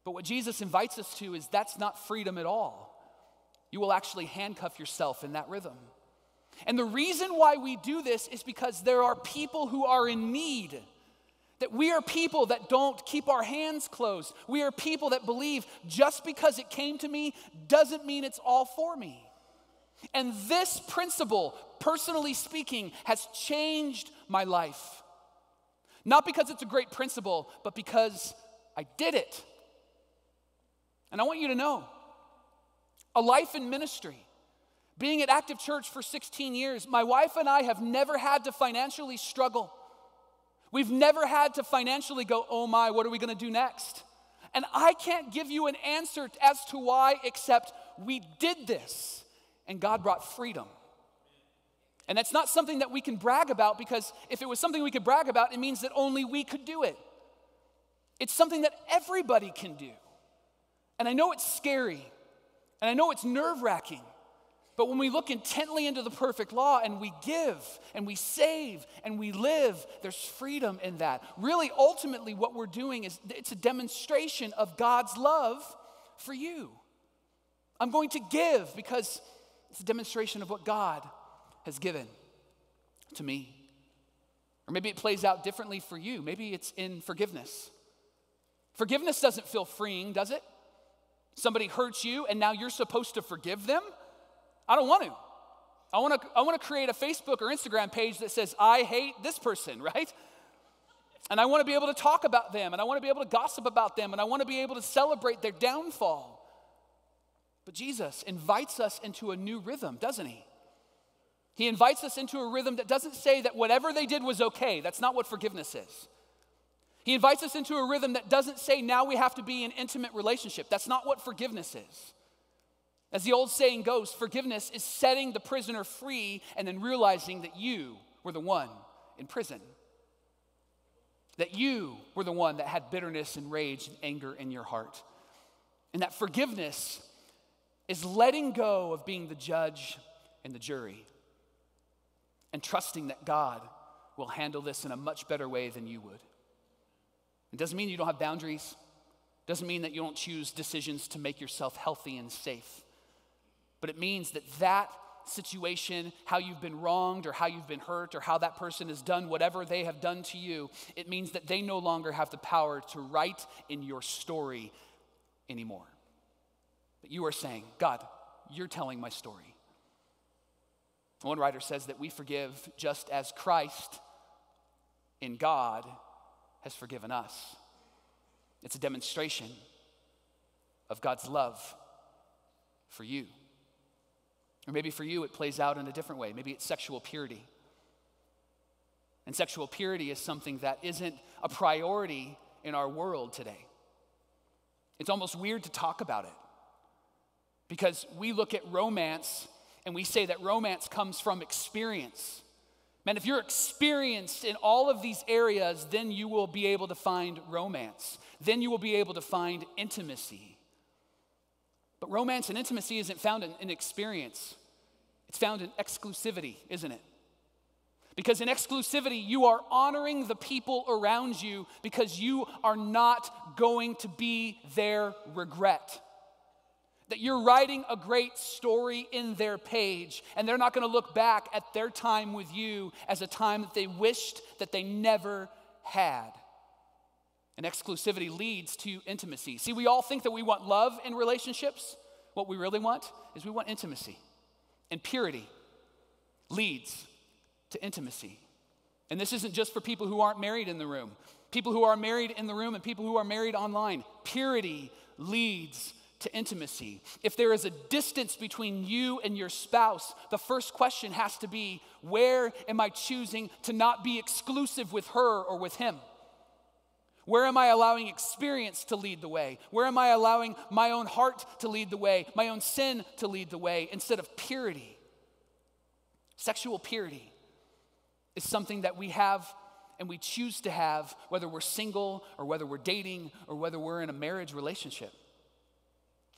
But what Jesus invites us to is that's not freedom at all. You will actually handcuff yourself in that rhythm. And the reason why we do this is because there are people who are in need. That we are people that don't keep our hands closed. We are people that believe just because it came to me doesn't mean it's all for me. And this principle, personally speaking, has changed my life. Not because it's a great principle, but because I did it. And I want you to know, a life in ministry, being at Active Church for 16 years, my wife and I have never had to financially struggle. We've never had to financially go, oh my, what are we going to do next? And I can't give you an answer as to why, except we did this, and God brought freedom. And that's not something that we can brag about, because if it was something we could brag about, it means that only we could do it. It's something that everybody can do. And I know it's scary, and I know it's nerve-wracking, but when we look intently into the perfect law and we give and we save and we live, there's freedom in that. Really, ultimately, what we're doing is it's a demonstration of God's love for you. I'm going to give because it's a demonstration of what God has given to me. Or maybe it plays out differently for you. Maybe it's in forgiveness. Forgiveness doesn't feel freeing, does it? Somebody hurts you and now you're supposed to forgive them? I don't want to. I want to create a Facebook or Instagram page that says, I hate this person, right? And I want to be able to talk about them, and I want to be able to gossip about them, and I want to be able to celebrate their downfall. But Jesus invites us into a new rhythm, doesn't he? He invites us into a rhythm that doesn't say that whatever they did was okay. That's not what forgiveness is. He invites us into a rhythm that doesn't say now we have to be in an intimate relationship. That's not what forgiveness is. As the old saying goes, forgiveness is setting the prisoner free and then realizing that you were the one in prison. That you were the one that had bitterness and rage and anger in your heart. And that forgiveness is letting go of being the judge and the jury and trusting that God will handle this in a much better way than you would. It doesn't mean you don't have boundaries. It doesn't mean that you don't choose decisions to make yourself healthy and safe. But it means that that situation, how you've been wronged or how you've been hurt or how that person has done whatever they have done to you, it means that they no longer have the power to write in your story anymore. But you are saying, God, you're telling my story. One writer says that we forgive just as Christ in God has forgiven us. It's a demonstration of God's love for you. Or maybe for you, it plays out in a different way. Maybe it's sexual purity. And sexual purity is something that isn't a priority in our world today. It's almost weird to talk about it because we look at romance and we say that romance comes from experience. Man, if you're experienced in all of these areas, then you will be able to find romance. Then you will be able to find intimacy. But romance and intimacy isn't found in experience. It's found in exclusivity, isn't it? Because in exclusivity, you are honoring the people around you because you are not going to be their regret. That you're writing a great story in their page, and they're not going to look back at their time with you as a time that they wished that they never had. And exclusivity leads to intimacy. See, we all think that we want love in relationships. What we really want is we want intimacy. And purity leads to intimacy. And this isn't just for people who aren't married in the room. People who are married in the room and people who are married online. Purity leads to intimacy. If there is a distance between you and your spouse, the first question has to be, where am I choosing to not be exclusive with her or with him? Where am I allowing experience to lead the way? Where am I allowing my own heart to lead the way, my own sin to lead the way, instead of purity? Sexual purity is something that we have and we choose to have, whether we're single or whether we're dating or whether we're in a marriage relationship.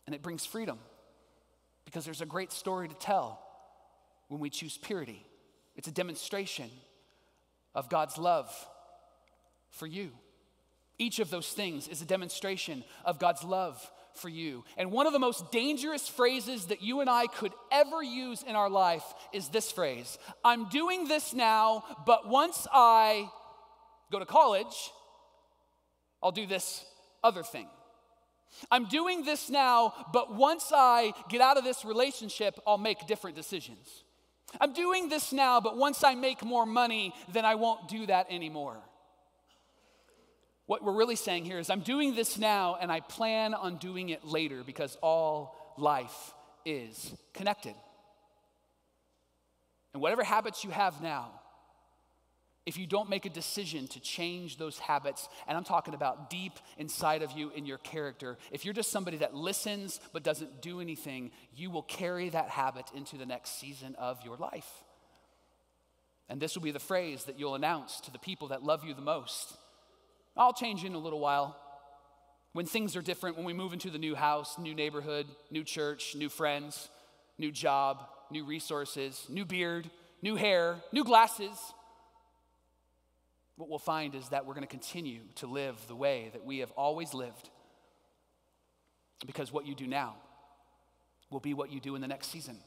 And it brings freedom because there's a great story to tell when we choose purity. It's a demonstration of God's love for you. Each of those things is a demonstration of God's love for you. And one of the most dangerous phrases that you and I could ever use in our life is this phrase: I'm doing this now, but once I go to college, I'll do this other thing. I'm doing this now, but once I get out of this relationship, I'll make different decisions. I'm doing this now, but once I make more money, then I won't do that anymore. What we're really saying here is I'm doing this now and I plan on doing it later, because all life is connected. And whatever habits you have now, if you don't make a decision to change those habits, and I'm talking about deep inside of you in your character, if you're just somebody that listens but doesn't do anything, you will carry that habit into the next season of your life. And this will be the phrase that you'll announce to the people that love you the most. I'll change in a little while. When things are different, when we move into the new house, new neighborhood, new church, new friends, new job, new resources, new beard, new hair, new glasses, what we'll find is that we're going to continue to live the way that we have always lived, because what you do now will be what you do in the next season.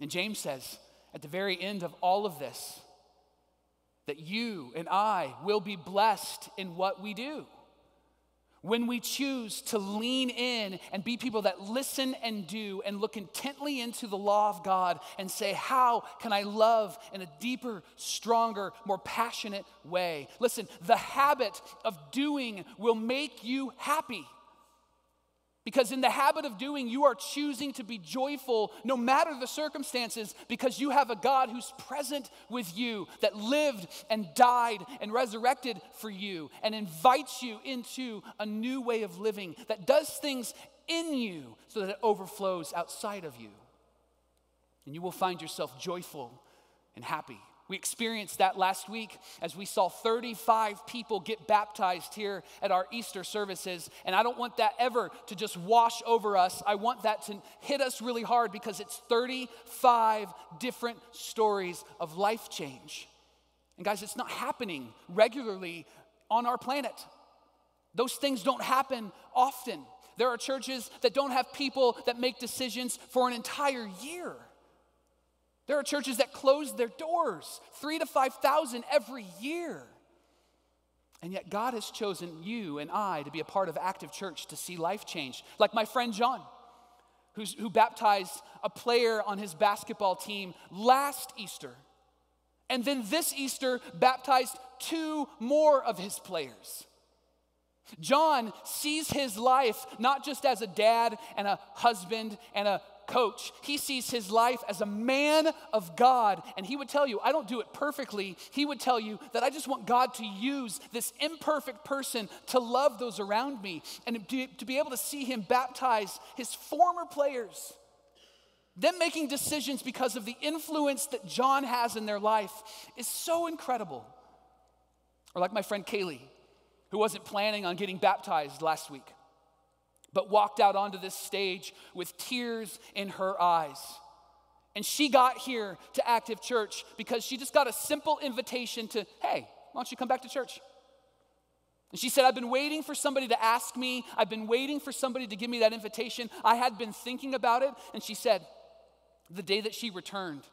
And James says at the very end of all of this, that you and I will be blessed in what we do. When we choose to lean in and be people that listen and do and look intently into the law of God and say, how can I love in a deeper, stronger, more passionate way? Listen, the habit of doing will make you happy. Because in the habit of doing, you are choosing to be joyful no matter the circumstances, because you have a God who's present with you, that lived and died and resurrected for you and invites you into a new way of living that does things in you so that it overflows outside of you. And you will find yourself joyful and happy. We experienced that last week as we saw 35 people get baptized here at our Easter services. And I don't want that ever to just wash over us. I want that to hit us really hard, because it's 35 different stories of life change. And guys, it's not happening regularly on our planet. Those things don't happen often. There are churches that don't have people that make decisions for an entire year. There are churches that close their doors, 3,000 to 5,000 every year. And yet God has chosen you and I to be a part of Active Church, to see life change. Like my friend John, who baptized a player on his basketball team last Easter. And then this Easter baptized 2 more of his players. John sees his life not just as a dad and a husband and a coach. He sees his life as a man of God. And he would tell you, I don't do it perfectly. He would tell you that I just want God to use this imperfect person to love those around me. And to be able to see him baptize his former players, them making decisions because of the influence that John has in their life, is so incredible. Or like my friend Kaylee, who wasn't planning on getting baptized last week, but walked out onto this stage with tears in her eyes. And she got here to Active Church because she just got a simple invitation to, hey, why don't you come back to church? And she said, I've been waiting for somebody to ask me. I've been waiting for somebody to give me that invitation. I had been thinking about it. And she said, the day that she returned,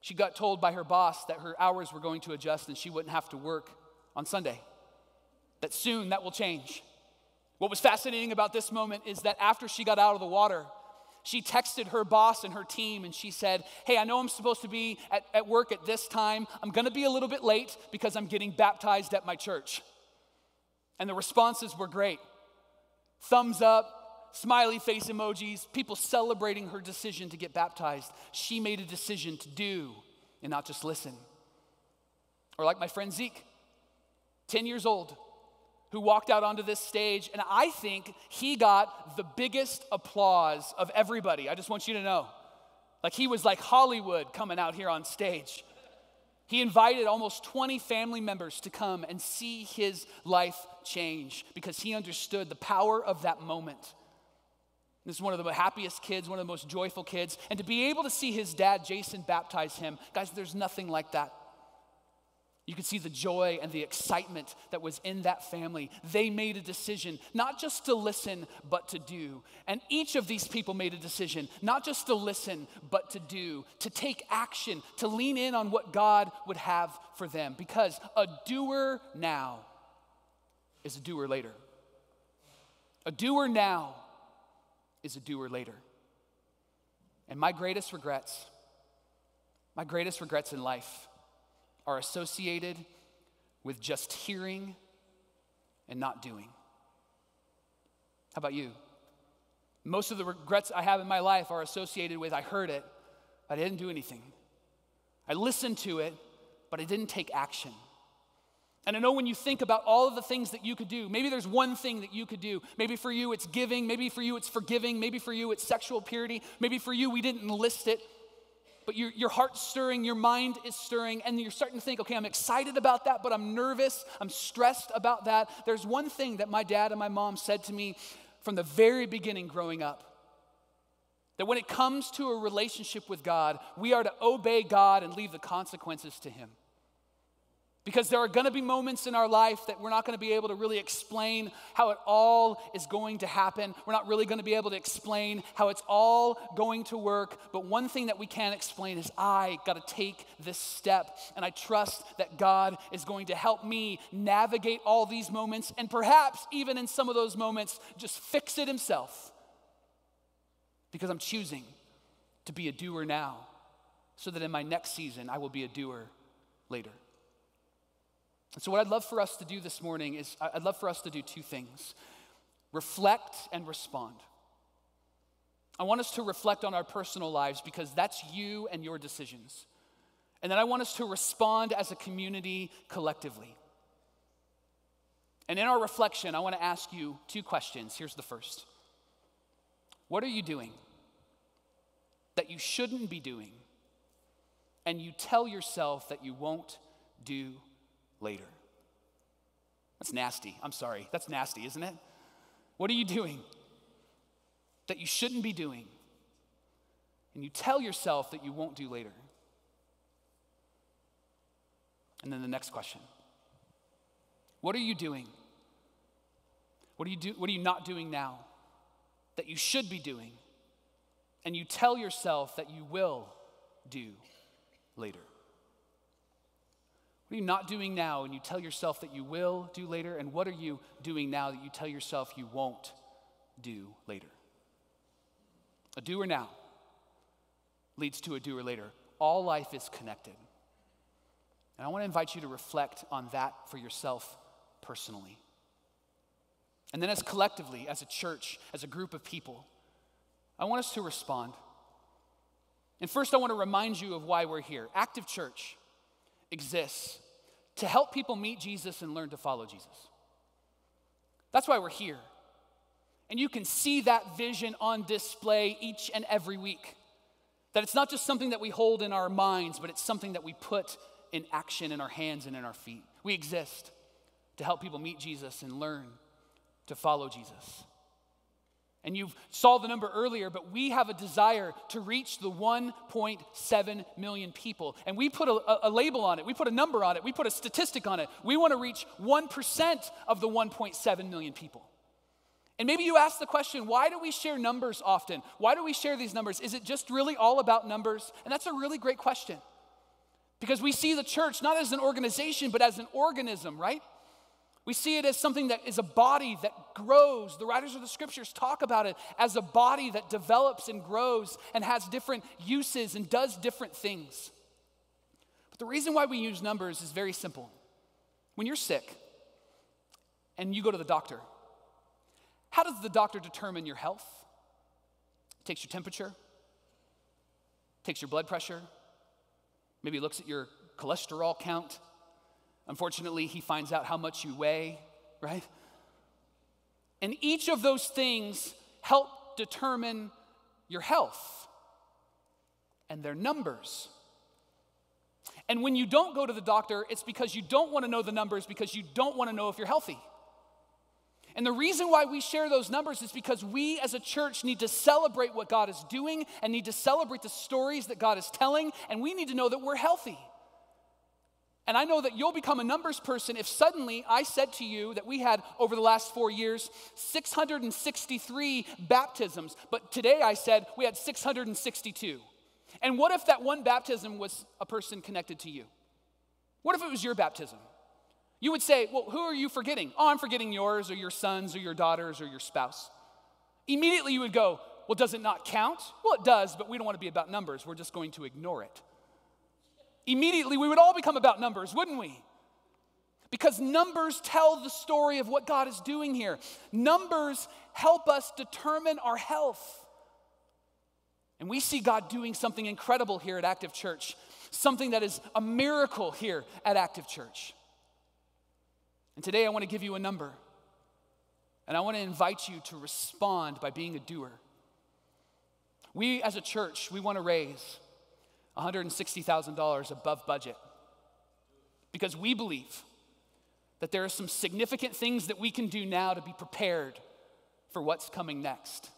she got told by her boss that her hours were going to adjust and she wouldn't have to work on Sunday. That soon that will change. What was fascinating about this moment is that after she got out of the water, she texted her boss and her team and she said, hey, I know I'm supposed to be at work at this time. I'm going to be a little bit late because I'm getting baptized at my church. And the responses were great. Thumbs up, smiley face emojis, people celebrating her decision to get baptized. She made a decision to do and not just listen. Or like my friend Zeke, 10 years old, who walked out onto this stage, and I think he got the biggest applause of everybody. I just want you to know. Like, he was like Hollywood coming out here on stage. He invited almost 20 family members to come and see his life change because he understood the power of that moment. This is one of the happiest kids, one of the most joyful kids. And to be able to see his dad, Jason, baptize him, guys, there's nothing like that. You could see the joy and the excitement that was in that family. They made a decision not just to listen, but to do. And each of these people made a decision not just to listen, but to do, to take action, to lean in on what God would have for them. Because a doer now is a doer later. A doer now is a doer later. And my greatest regrets in life are associated with just hearing and not doing. How about you? Most of the regrets I have in my life are associated with I heard it, but I didn't do anything. I listened to it, but I didn't take action. And I know when you think about all of the things that you could do, maybe there's one thing that you could do. Maybe for you it's giving, maybe for you it's forgiving, maybe for you it's sexual purity, maybe for you we didn't list it. But your heart's stirring, your mind is stirring, and you're starting to think, okay, I'm excited about that, but I'm nervous, I'm stressed about that. There's one thing that my dad and my mom said to me from the very beginning growing up, that when it comes to a relationship with God, we are to obey God and leave the consequences to Him. Because there are going to be moments in our life that we're not going to be able to really explain how it all is going to happen. We're not really going to be able to explain how it's all going to work. But one thing that we can explain is I got to take this step. And I trust that God is going to help me navigate all these moments. And perhaps even in some of those moments, just fix it Himself. Because I'm choosing to be a doer now, so that in my next season, I will be a doer later. And so what I'd love for us to do this morning is I'd love for us to do two things. Reflect and respond. I want us to reflect on our personal lives because that's you and your decisions. And then I want us to respond as a community collectively. And in our reflection, I want to ask you two questions. Here's the first. What are you doing that you shouldn't be doing and you tell yourself that you won't do later? That's nasty. I'm sorry. That's nasty, isn't it? What are you doing that you shouldn't be doing and you tell yourself that you won't do later? And then the next question. What are you doing? What are you not doing now that you should be doing and you tell yourself that you will do later? What are you not doing now and you tell yourself that you will do later? And what are you doing now that you tell yourself you won't do later? A doer now leads to a doer later. All life is connected. And I want to invite you to reflect on that for yourself personally. And then as collectively, as a church, as a group of people, I want us to respond. And first I want to remind you of why we're here. Active Church exists to help people meet Jesus and learn to follow Jesus. That's why we're here. And you can see that vision on display each and every week. That it's not just something that we hold in our minds, but it's something that we put in action in our hands and in our feet. We exist to help people meet Jesus and learn to follow Jesus. And you saw the number earlier, but we have a desire to reach the 1.7 million people. And we put a label on it. We put a number on it. We put a statistic on it. We want to reach 1% of the 1.7 million people. And maybe you ask the question, why do we share numbers often? Why do we share these numbers? Is it just really all about numbers? And that's a really great question. Because we see the church not as an organization, but as an organism, right? We see it as something that is a body that grows. The writers of the scriptures talk about it as a body that develops and grows and has different uses and does different things. But the reason why we use numbers is very simple. When you're sick and you go to the doctor, how does the doctor determine your health? Takes your temperature, takes your blood pressure, maybe looks at your cholesterol count. Unfortunately, he finds out how much you weigh, right? And each of those things help determine your health. And they're numbers. And when you don't go to the doctor, it's because you don't want to know the numbers because you don't want to know if you're healthy. And the reason why we share those numbers is because we as a church need to celebrate what God is doing and need to celebrate the stories that God is telling, and we need to know that we're healthy. And I know that you'll become a numbers person if suddenly I said to you that we had, over the last 4 years, 663 baptisms. But today I said we had 662. And what if that one baptism was a person connected to you? What if it was your baptism? You would say, well, who are you forgetting? Oh, I'm forgetting yours or your sons or your daughters or your spouse. Immediately you would go, well, does it not count? Well, it does, but we don't want to be about numbers. We're just going to ignore it. Immediately, we would all become about numbers, wouldn't we? Because numbers tell the story of what God is doing here. Numbers help us determine our health. And we see God doing something incredible here at Active Church, something that is a miracle here at Active Church. And today I want to give you a number, and I want to invite you to respond by being a doer. We as a church, we want to raise $160,000 above budget because we believe that there are some significant things that we can do now to be prepared for what's coming next.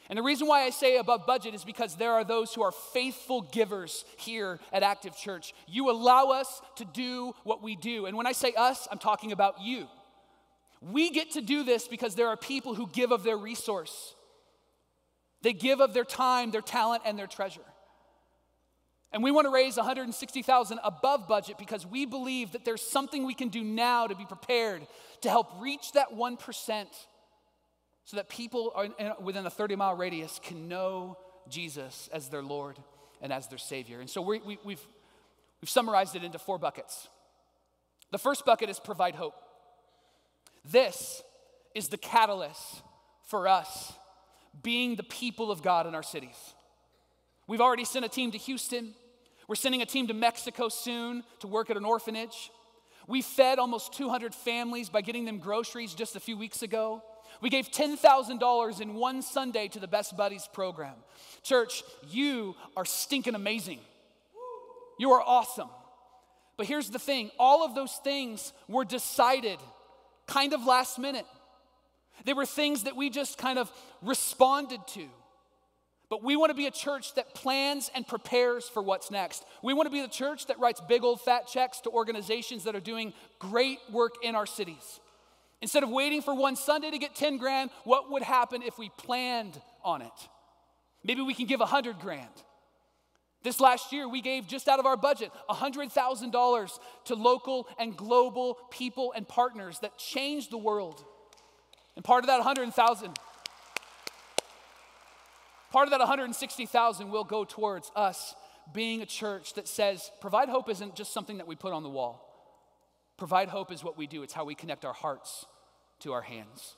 And the reason why I say above budget is because there are those who are faithful givers here at Active Church. You allow us to do what we do. And when I say us, I'm talking about you. We get to do this because there are people who give of their resource. They give of their time, their talent, and their treasure. And we want to raise $160,000 above budget because we believe that there's something we can do now to be prepared to help reach that 1% so that people within a 30-mile radius can know Jesus as their Lord and as their Savior. And so we've summarized it into 4 buckets. The first bucket is provide hope. This is the catalyst for us being the people of God in our cities. We've already sent a team to Houston. We're sending a team to Mexico soon to work at an orphanage. We fed almost 200 families by getting them groceries just a few weeks ago. We gave $10,000 in one Sunday to the Best Buddies program. Church, you are stinking amazing. You are awesome. But here's the thing, all of those things were decided kind of last minute. They were things that we just kind of responded to. But we want to be a church that plans and prepares for what's next. We want to be the church that writes big old fat checks to organizations that are doing great work in our cities. Instead of waiting for one Sunday to get 10 grand, what would happen if we planned on it? Maybe we can give 100 grand. This last year, we gave just out of our budget $100,000 to local and global people and partners that changed the world. And part of that $160,000 will go towards us being a church that says, provide hope isn't just something that we put on the wall. Provide hope is what we do. It's how we connect our hearts to our hands.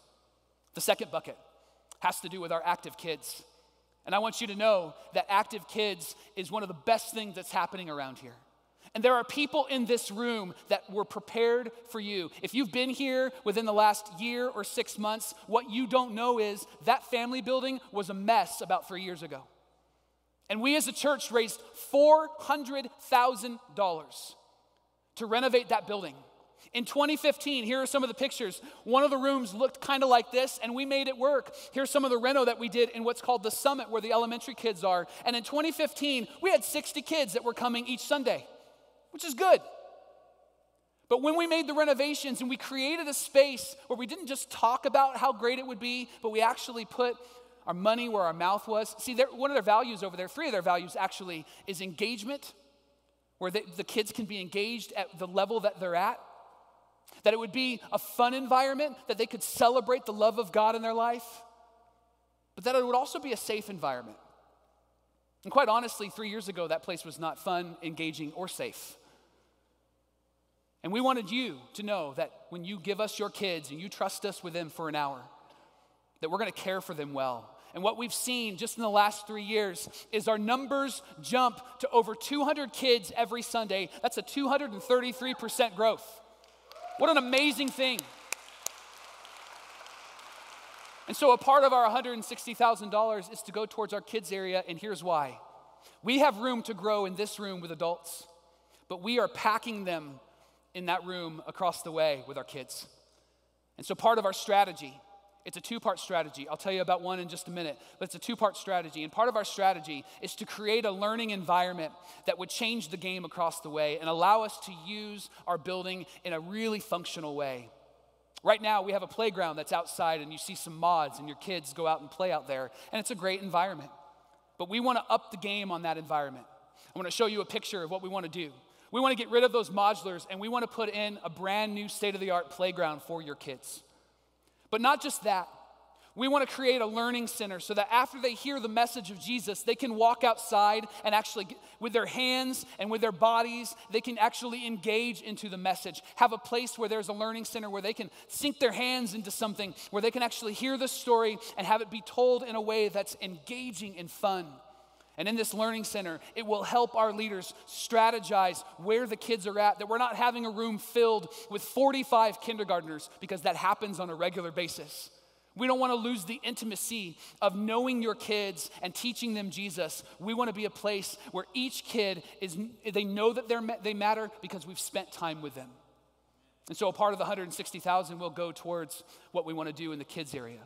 The second bucket has to do with our active kids. And I want you to know that active kids is one of the best things that's happening around here. And there are people in this room that were prepared for you. If you've been here within the last year or 6 months, what you don't know is that family building was a mess about 3 years ago. And we as a church raised $400,000 to renovate that building. In 2015, here are some of the pictures. One of the rooms looked kind of like this, and we made it work. Here's some of the reno that we did in what's called the Summit, where the elementary kids are. And in 2015, we had 60 kids that were coming each Sunday, which is good. But when we made the renovations and we created a space where we didn't just talk about how great it would be, but we actually put our money where our mouth was. See, one of their values over there, 3 of their values actually, is engagement, where the kids can be engaged at the level that they're at. That it would be a fun environment, that they could celebrate the love of God in their life, but that it would also be a safe environment. And quite honestly, 3 years ago, that place was not fun, engaging, or safe. And we wanted you to know that when you give us your kids and you trust us with them for an hour, that we're going to care for them well. And what we've seen just in the last 3 years is our numbers jump to over 200 kids every Sunday. That's a 233% growth. What an amazing thing. And so a part of our $160,000 is to go towards our kids area, and here's why. We have room to grow in this room with adults, but we are packing them in that room across the way with our kids. And so part of our strategy It's a two-part strategy. I'll tell you about one in just a minute, but it's a two-part strategy. And part of our strategy is to create a learning environment that would change the game across the way and allow us to use our building in a really functional way. Right now, we have a playground that's outside, and you see some mods, and your kids go out and play out there, and it's a great environment. But we want to up the game on that environment. I want to show you a picture of what we want to do. We want to get rid of those modulars, and we want to put in a brand new state-of-the-art playground for your kids. But not just that. We want to create a learning center so that after they hear the message of Jesus, they can walk outside and actually, with their hands and with their bodies, they can actually engage into the message. Have a place where there's a learning center where they can sink their hands into something, where they can actually hear the story and have it be told in a way that's engaging and fun. And in this learning center, it will help our leaders strategize where the kids are at, that we're not having a room filled with 45 kindergartners, because that happens on a regular basis. We don't want to lose the intimacy of knowing your kids and teaching them Jesus. We want to be a place where each kid they know that they matter because we've spent time with them. And so a part of the $160,000 will go towards what we want to do in the kids area.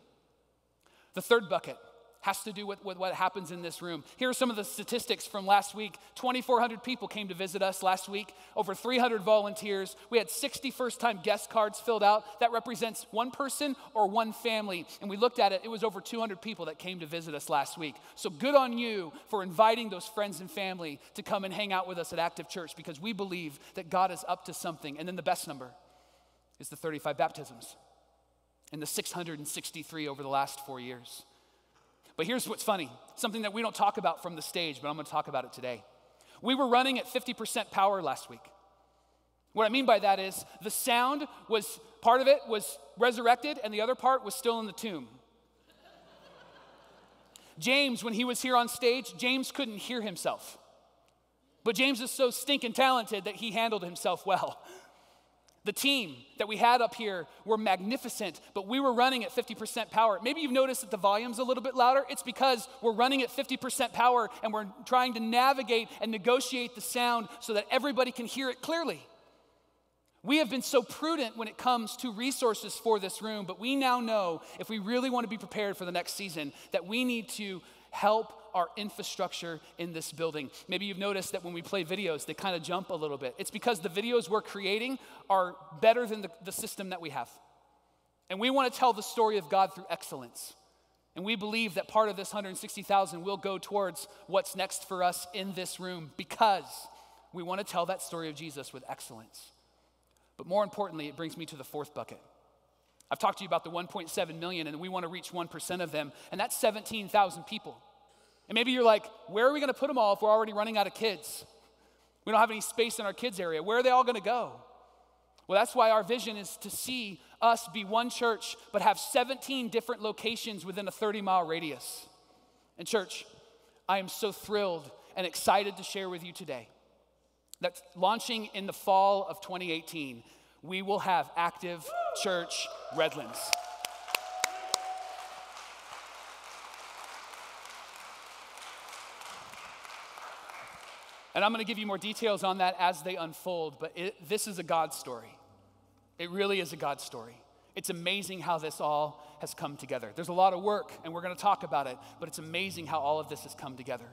The third bucket has to do with what happens in this room. Here are some of the statistics from last week. 2,400 people came to visit us last week, over 300 volunteers. We had 60 first-time guest cards filled out. That represents one person or one family. And we looked at it, it was over 200 people that came to visit us last week. So good on you for inviting those friends and family to come and hang out with us at Active Church, because we believe that God is up to something. And then the best number is the 35 baptisms and the 663 over the last 4 years. But here's what's funny, something that we don't talk about from the stage, but I'm going to talk about it today. We were running at 50% power last week. What I mean by that is the sound was, part of it was resurrected and the other part was still in the tomb. James, when he was here on stage, James couldn't hear himself. But James is so stinking talented that he handled himself well. The team that we had up here were magnificent, but we were running at 50% power. Maybe you've noticed that the volume's a little bit louder. It's because we're running at 50% power and we're trying to navigate and negotiate the sound so that everybody can hear it clearly. We have been so prudent when it comes to resources for this room, but we now know if we really want to be prepared for the next season that we need to help our infrastructure in this building. Maybe you've noticed that when we play videos, they kind of jump a little bit. It's because the videos we're creating are better than the system that we have. And we want to tell the story of God through excellence. And we believe that part of this $160,000 will go towards what's next for us in this room, because we want to tell that story of Jesus with excellence. But more importantly, it brings me to the fourth bucket. I've talked to you about the 1.7 million, and we want to reach 1% of them, and that's 17,000 people. And maybe you're like, where are we going to put them all if we're already running out of kids? We don't have any space in our kids area. Where are they all going to go? Well, that's why our vision is to see us be one church, but have 17 different locations within a 30-mile radius. And church, I am so thrilled and excited to share with you today that launching in the fall of 2018, we will have Active Church Redlands. And I'm going to give you more details on that as they unfold, but this is a God story. It really is a God story. It's amazing how this all has come together. There's a lot of work, and we're going to talk about it, but it's amazing how all of this has come together.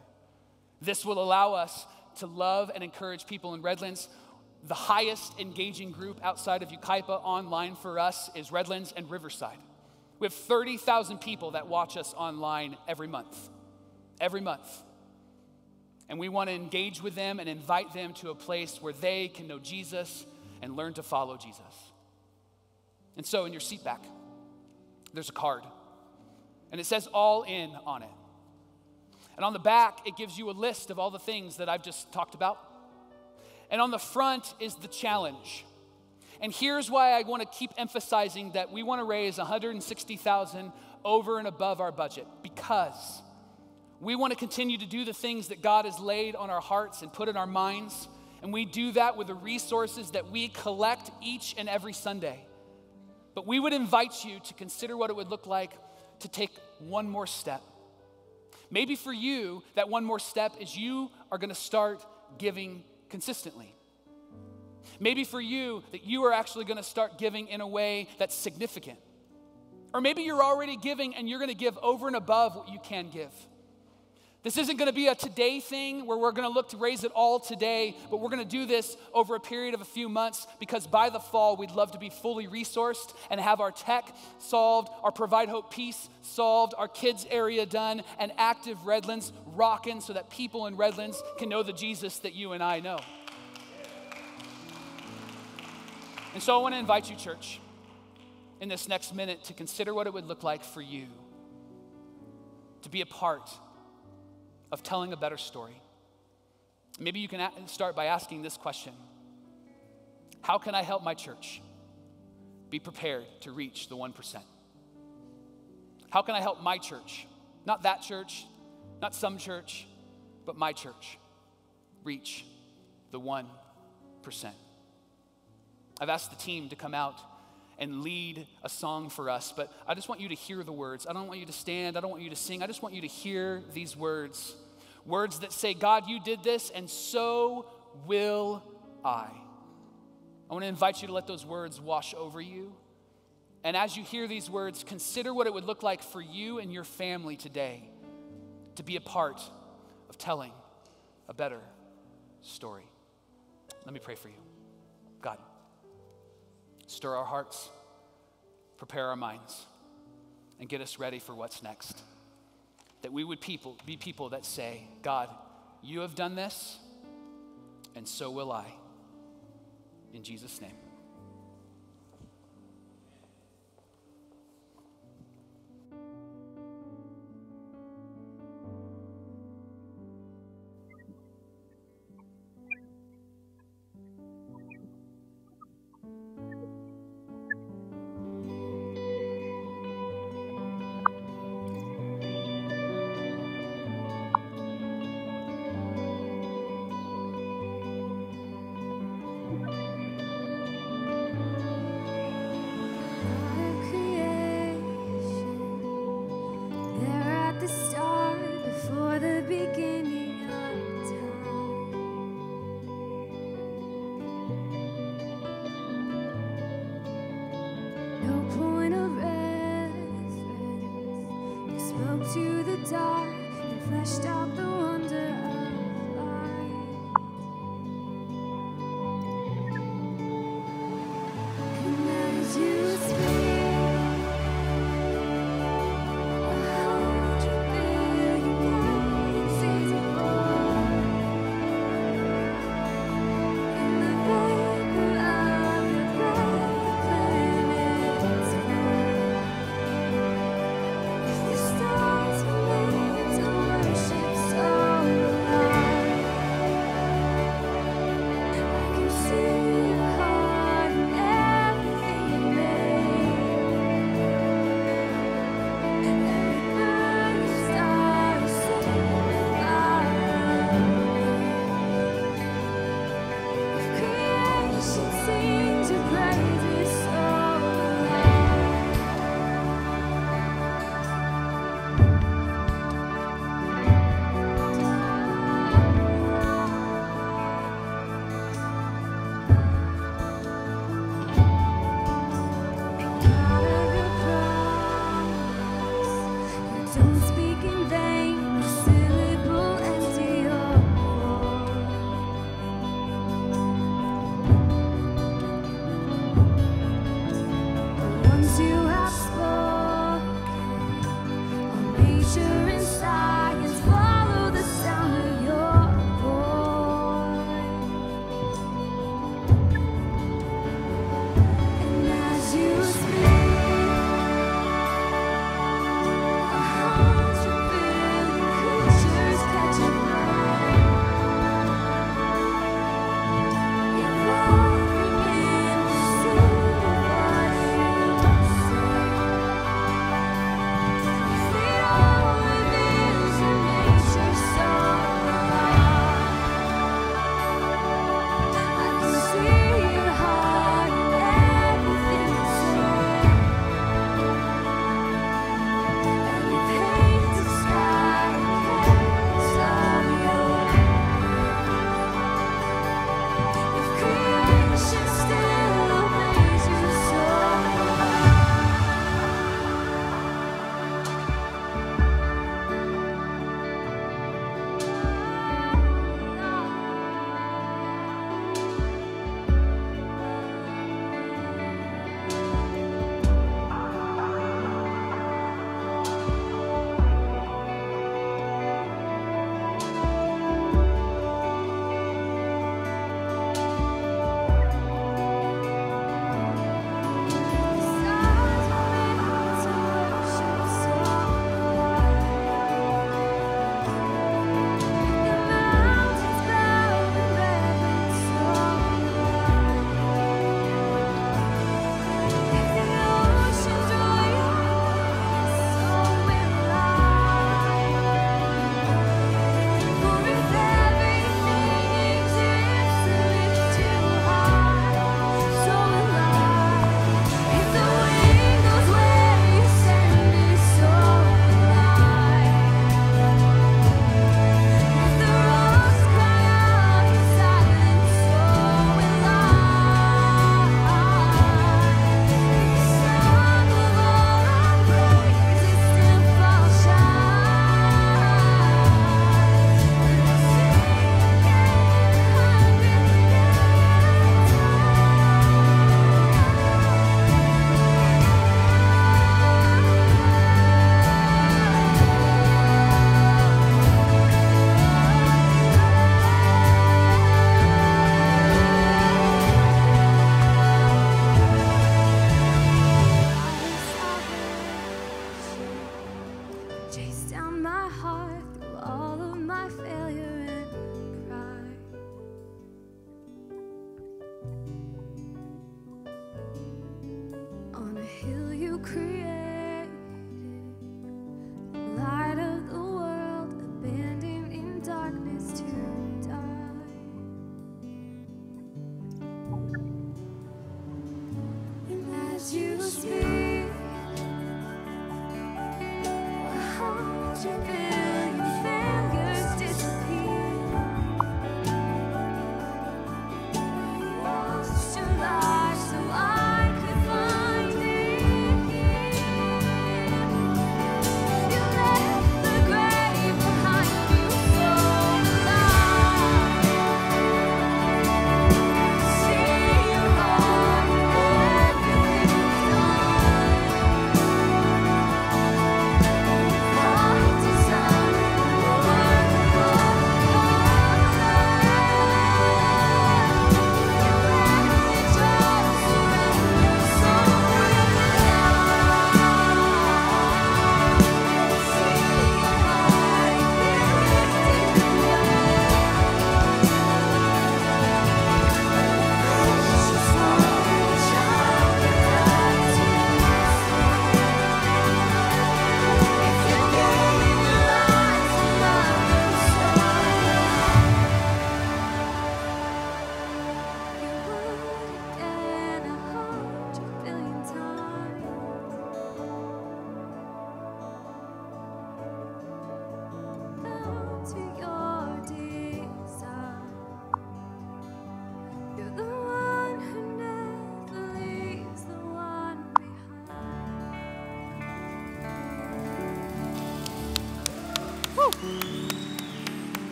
This will allow us to love and encourage people in Redlands. The highest engaging group outside of Yucaipa online for us is Redlands and Riverside. We have 30,000 people that watch us online every month. Every month. And we want to engage with them and invite them to a place where they can know Jesus and learn to follow Jesus. And so in your seat back, there's a card. And it says all in on it. And on the back, it gives you a list of all the things that I've just talked about. And on the front is the challenge. And here's why I want to keep emphasizing that we want to raise $160,000 over and above our budget, because we want to continue to do the things that God has laid on our hearts and put in our minds. And we do that with the resources that we collect each and every Sunday. But we would invite you to consider what it would look like to take one more step. Maybe for you, that one more step is you are going to start giving consistently. Maybe for you, that you are actually going to start giving in a way that's significant. Or maybe you're already giving and you're going to give over and above what you can give. This isn't going to be a today thing where we're going to look to raise it all today, but we're going to do this over a period of a few months because by the fall, we'd love to be fully resourced and have our tech solved, our Provide Hope piece solved, our kids area done, and Active Redlands rocking so that people in Redlands can know the Jesus that you and I know. And so I want to invite you, church, in this next minute to consider what it would look like for you to be a part of telling a better story. Maybe you can start by asking this question: how can I help my church be prepared to reach the 1%? How can I help my church, not that church, not some church, but my church, reach the 1%? I've asked the team to come out and lead a song for us, but I just want you to hear the words. I don't want you to stand, I don't want you to sing, I just want you to hear these words. Words that say, God, you did this, and so will I. I want to invite you to let those words wash over you. And as you hear these words, consider what it would look like for you and your family today to be a part of telling a better story. Let me pray for you. God, stir our hearts, prepare our minds, and get us ready for what's next. That we would be people that say, God, you have done this, and so will I. In Jesus' name. chase down my heart through all of my failure and pride. On a hill you created, the light of the world, abandoned in darkness to die. And as you speak, your billion fingers disappear. You lost your life so I could find it here. You left the grave behind you so alive. See your heart, everything's done.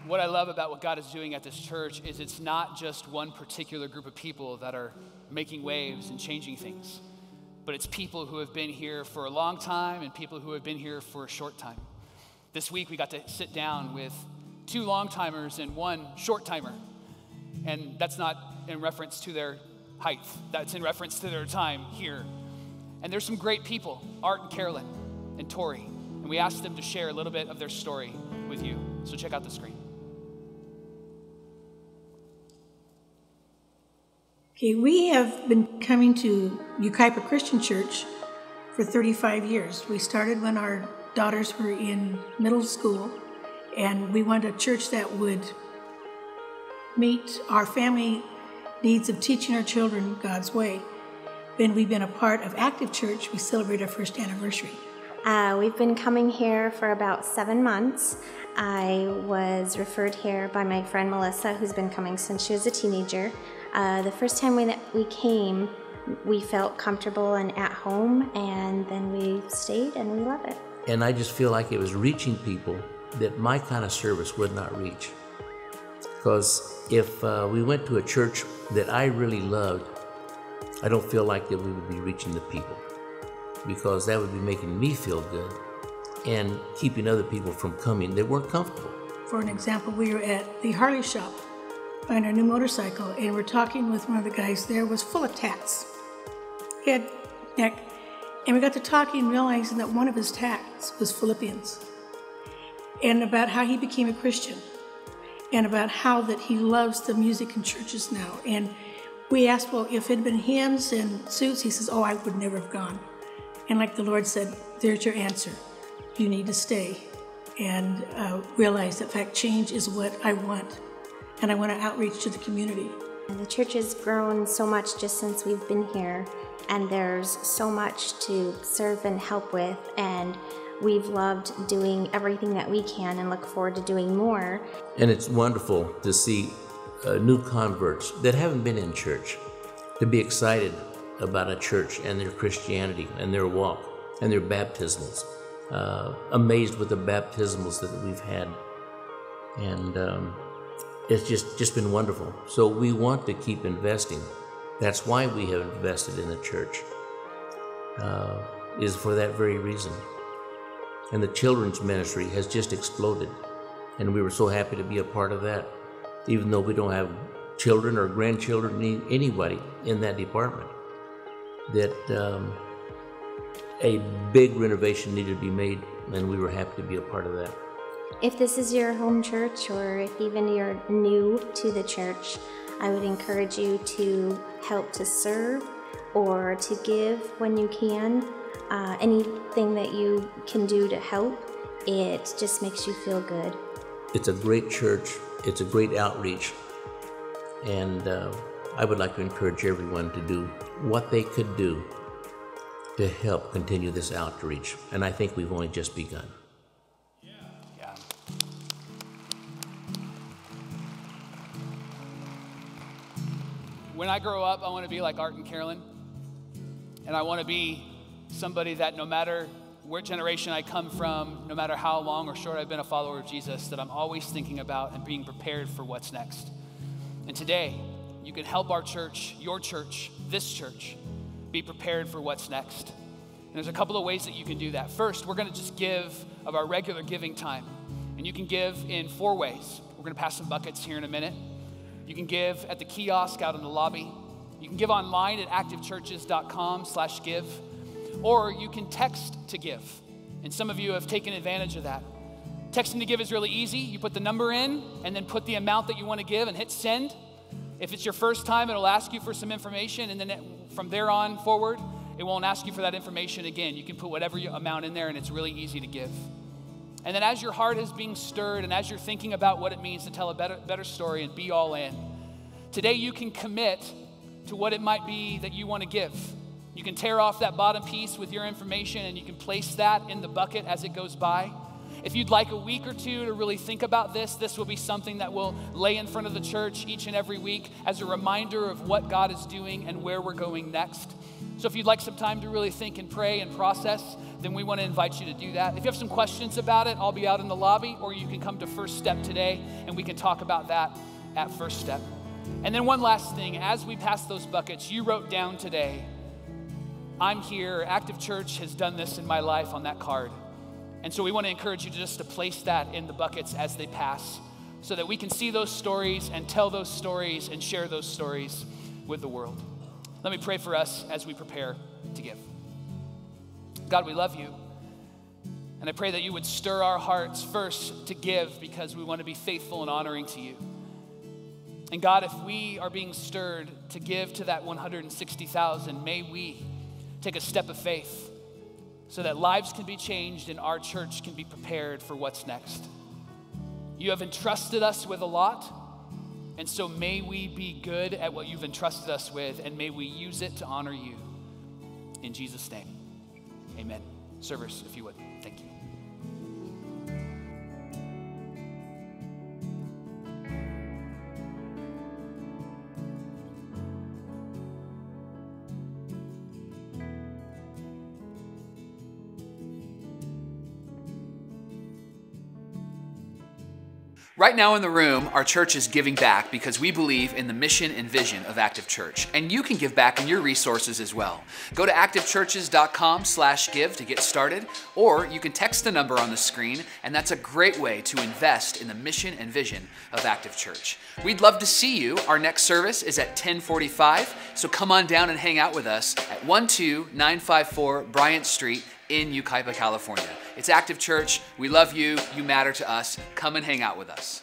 What I love about what God is doing at this church is it's not just one particular group of people that are making waves and changing things, but it's people who have been here for a long time and people who have been here for a short time. This week we got to sit down with 2 long-timers and 1 short-timer, and that's not in reference to their height, that's in reference to their time here. And there's some great people, Art and Carolyn and Tori, and we asked them to share a little bit of their story with you. So check out the screen. Okay, we have been coming to Yucaipa Christian Church for 35 years. We started when our daughters were in middle school, and we wanted a church that would meet our family needs of teaching our children God's way. Then we've been a part of Active Church. We celebrate our first anniversary. We've been coming here for about 7 months. I was referred here by my friend Melissa, who's been coming since she was a teenager. The first time we came, we felt comfortable and at home, and then we stayed and we love it. And I just feel like it was reaching people that my kind of service would not reach. Because if we went to a church that I really loved, I don't feel like that we would be reaching the people, because that would be making me feel good and keeping other people from coming that weren't comfortable. For an example, we were at the Harley shop buying our new motorcycle, and we're talking with one of the guys there, was full of tats, head, neck, and we got to talking, realizing that one of his tats was Philippians, and about how he became a Christian, and about how that he loves the music in churches now. And we asked, well, if it had been hymns and suits, he says, oh, I would never have gone. And like the Lord said, there's your answer. You need to stay and realize that, in fact, change is what I want. And I want to outreach to the community. The church has grown so much just since we've been here, and there's so much to serve and help with, and we've loved doing everything that we can and look forward to doing more. And it's wonderful to see new converts that haven't been in church, to be excited about a church and their Christianity and their walk and their baptismals. Amazed with the baptismals that we've had. And it's just been wonderful. So we want to keep investing. That's why we have invested in the church, is for that very reason. And the children's ministry has just exploded. And we were so happy to be a part of that. Even though we don't have children or grandchildren, anybody in that department, that a big renovation needed to be made, and we were happy to be a part of that. If this is your home church, or if even you're new to the church, I would encourage you to help to serve or to give when you can. Anything that you can do to help, it just makes you feel good. It's a great church, it's a great outreach, and I would like to encourage everyone to do what they could do to help continue this outreach, and I think we've only just begun. Yeah. When I grow up, I want to be like Art and Carolyn, and I want to be somebody that no matter what generation I come from, no matter how long or short I've been a follower of Jesus, that I'm always thinking about and being prepared for what's next. And today, you can help our church, your church, this church, be prepared for what's next. And there's a couple of ways that you can do that. First, we're going to just give of our regular giving time. And you can give in 4 ways. We're going to pass some buckets here in a minute. You can give at the kiosk out in the lobby. You can give online at activechurches.com/give. Or you can text to give. And some of you have taken advantage of that. Texting to give is really easy. You put the number in and then put the amount that you want to give and hit send. If it's your first time, it'll ask you for some information, and then from there on forward, it won't ask you for that information again. You can put whatever amount in there, and it's really easy to give. And then as your heart is being stirred and as you're thinking about what it means to tell a better story and be all in, today you can commit to what it might be that you want to give. You can tear off that bottom piece with your information, and you can place that in the bucket as it goes by. If you'd like a week or two to really think about this, this will be something that we'll lay in front of the church each and every week as a reminder of what God is doing and where we're going next. So if you'd like some time to really think and pray and process, then we want to invite you to do that. If you have some questions about it, I'll be out in the lobby, or you can come to First Step today, and we can talk about that at First Step. And then one last thing, as we pass those buckets, you wrote down today, I'm here, Active Church has done this in my life on that card. And so we want to encourage you just to place that in the buckets as they pass so that we can see those stories and tell those stories and share those stories with the world. Let me pray for us as we prepare to give. God, we love you. And I pray that you would stir our hearts first to give because we want to be faithful and honoring to you. And God, if we are being stirred to give to that 160,000, may we take a step of faith so that lives can be changed and our church can be prepared for what's next. You have entrusted us with a lot, and so may we be good at what you've entrusted us with, and may we use it to honor you. In Jesus' name, amen. Servers, if you would, thank you. Right now in the room, our church is giving back because we believe in the mission and vision of Active Church. And you can give back in your resources as well. Go to activechurches.com/give to get started, or you can text the number on the screen, and that's a great way to invest in the mission and vision of Active Church. We'd love to see you. Our next service is at 10:45, so come on down and hang out with us at 12954 Bryant Street in Yucaipa, California. It's Active Church. We love you. You matter to us. Come and hang out with us.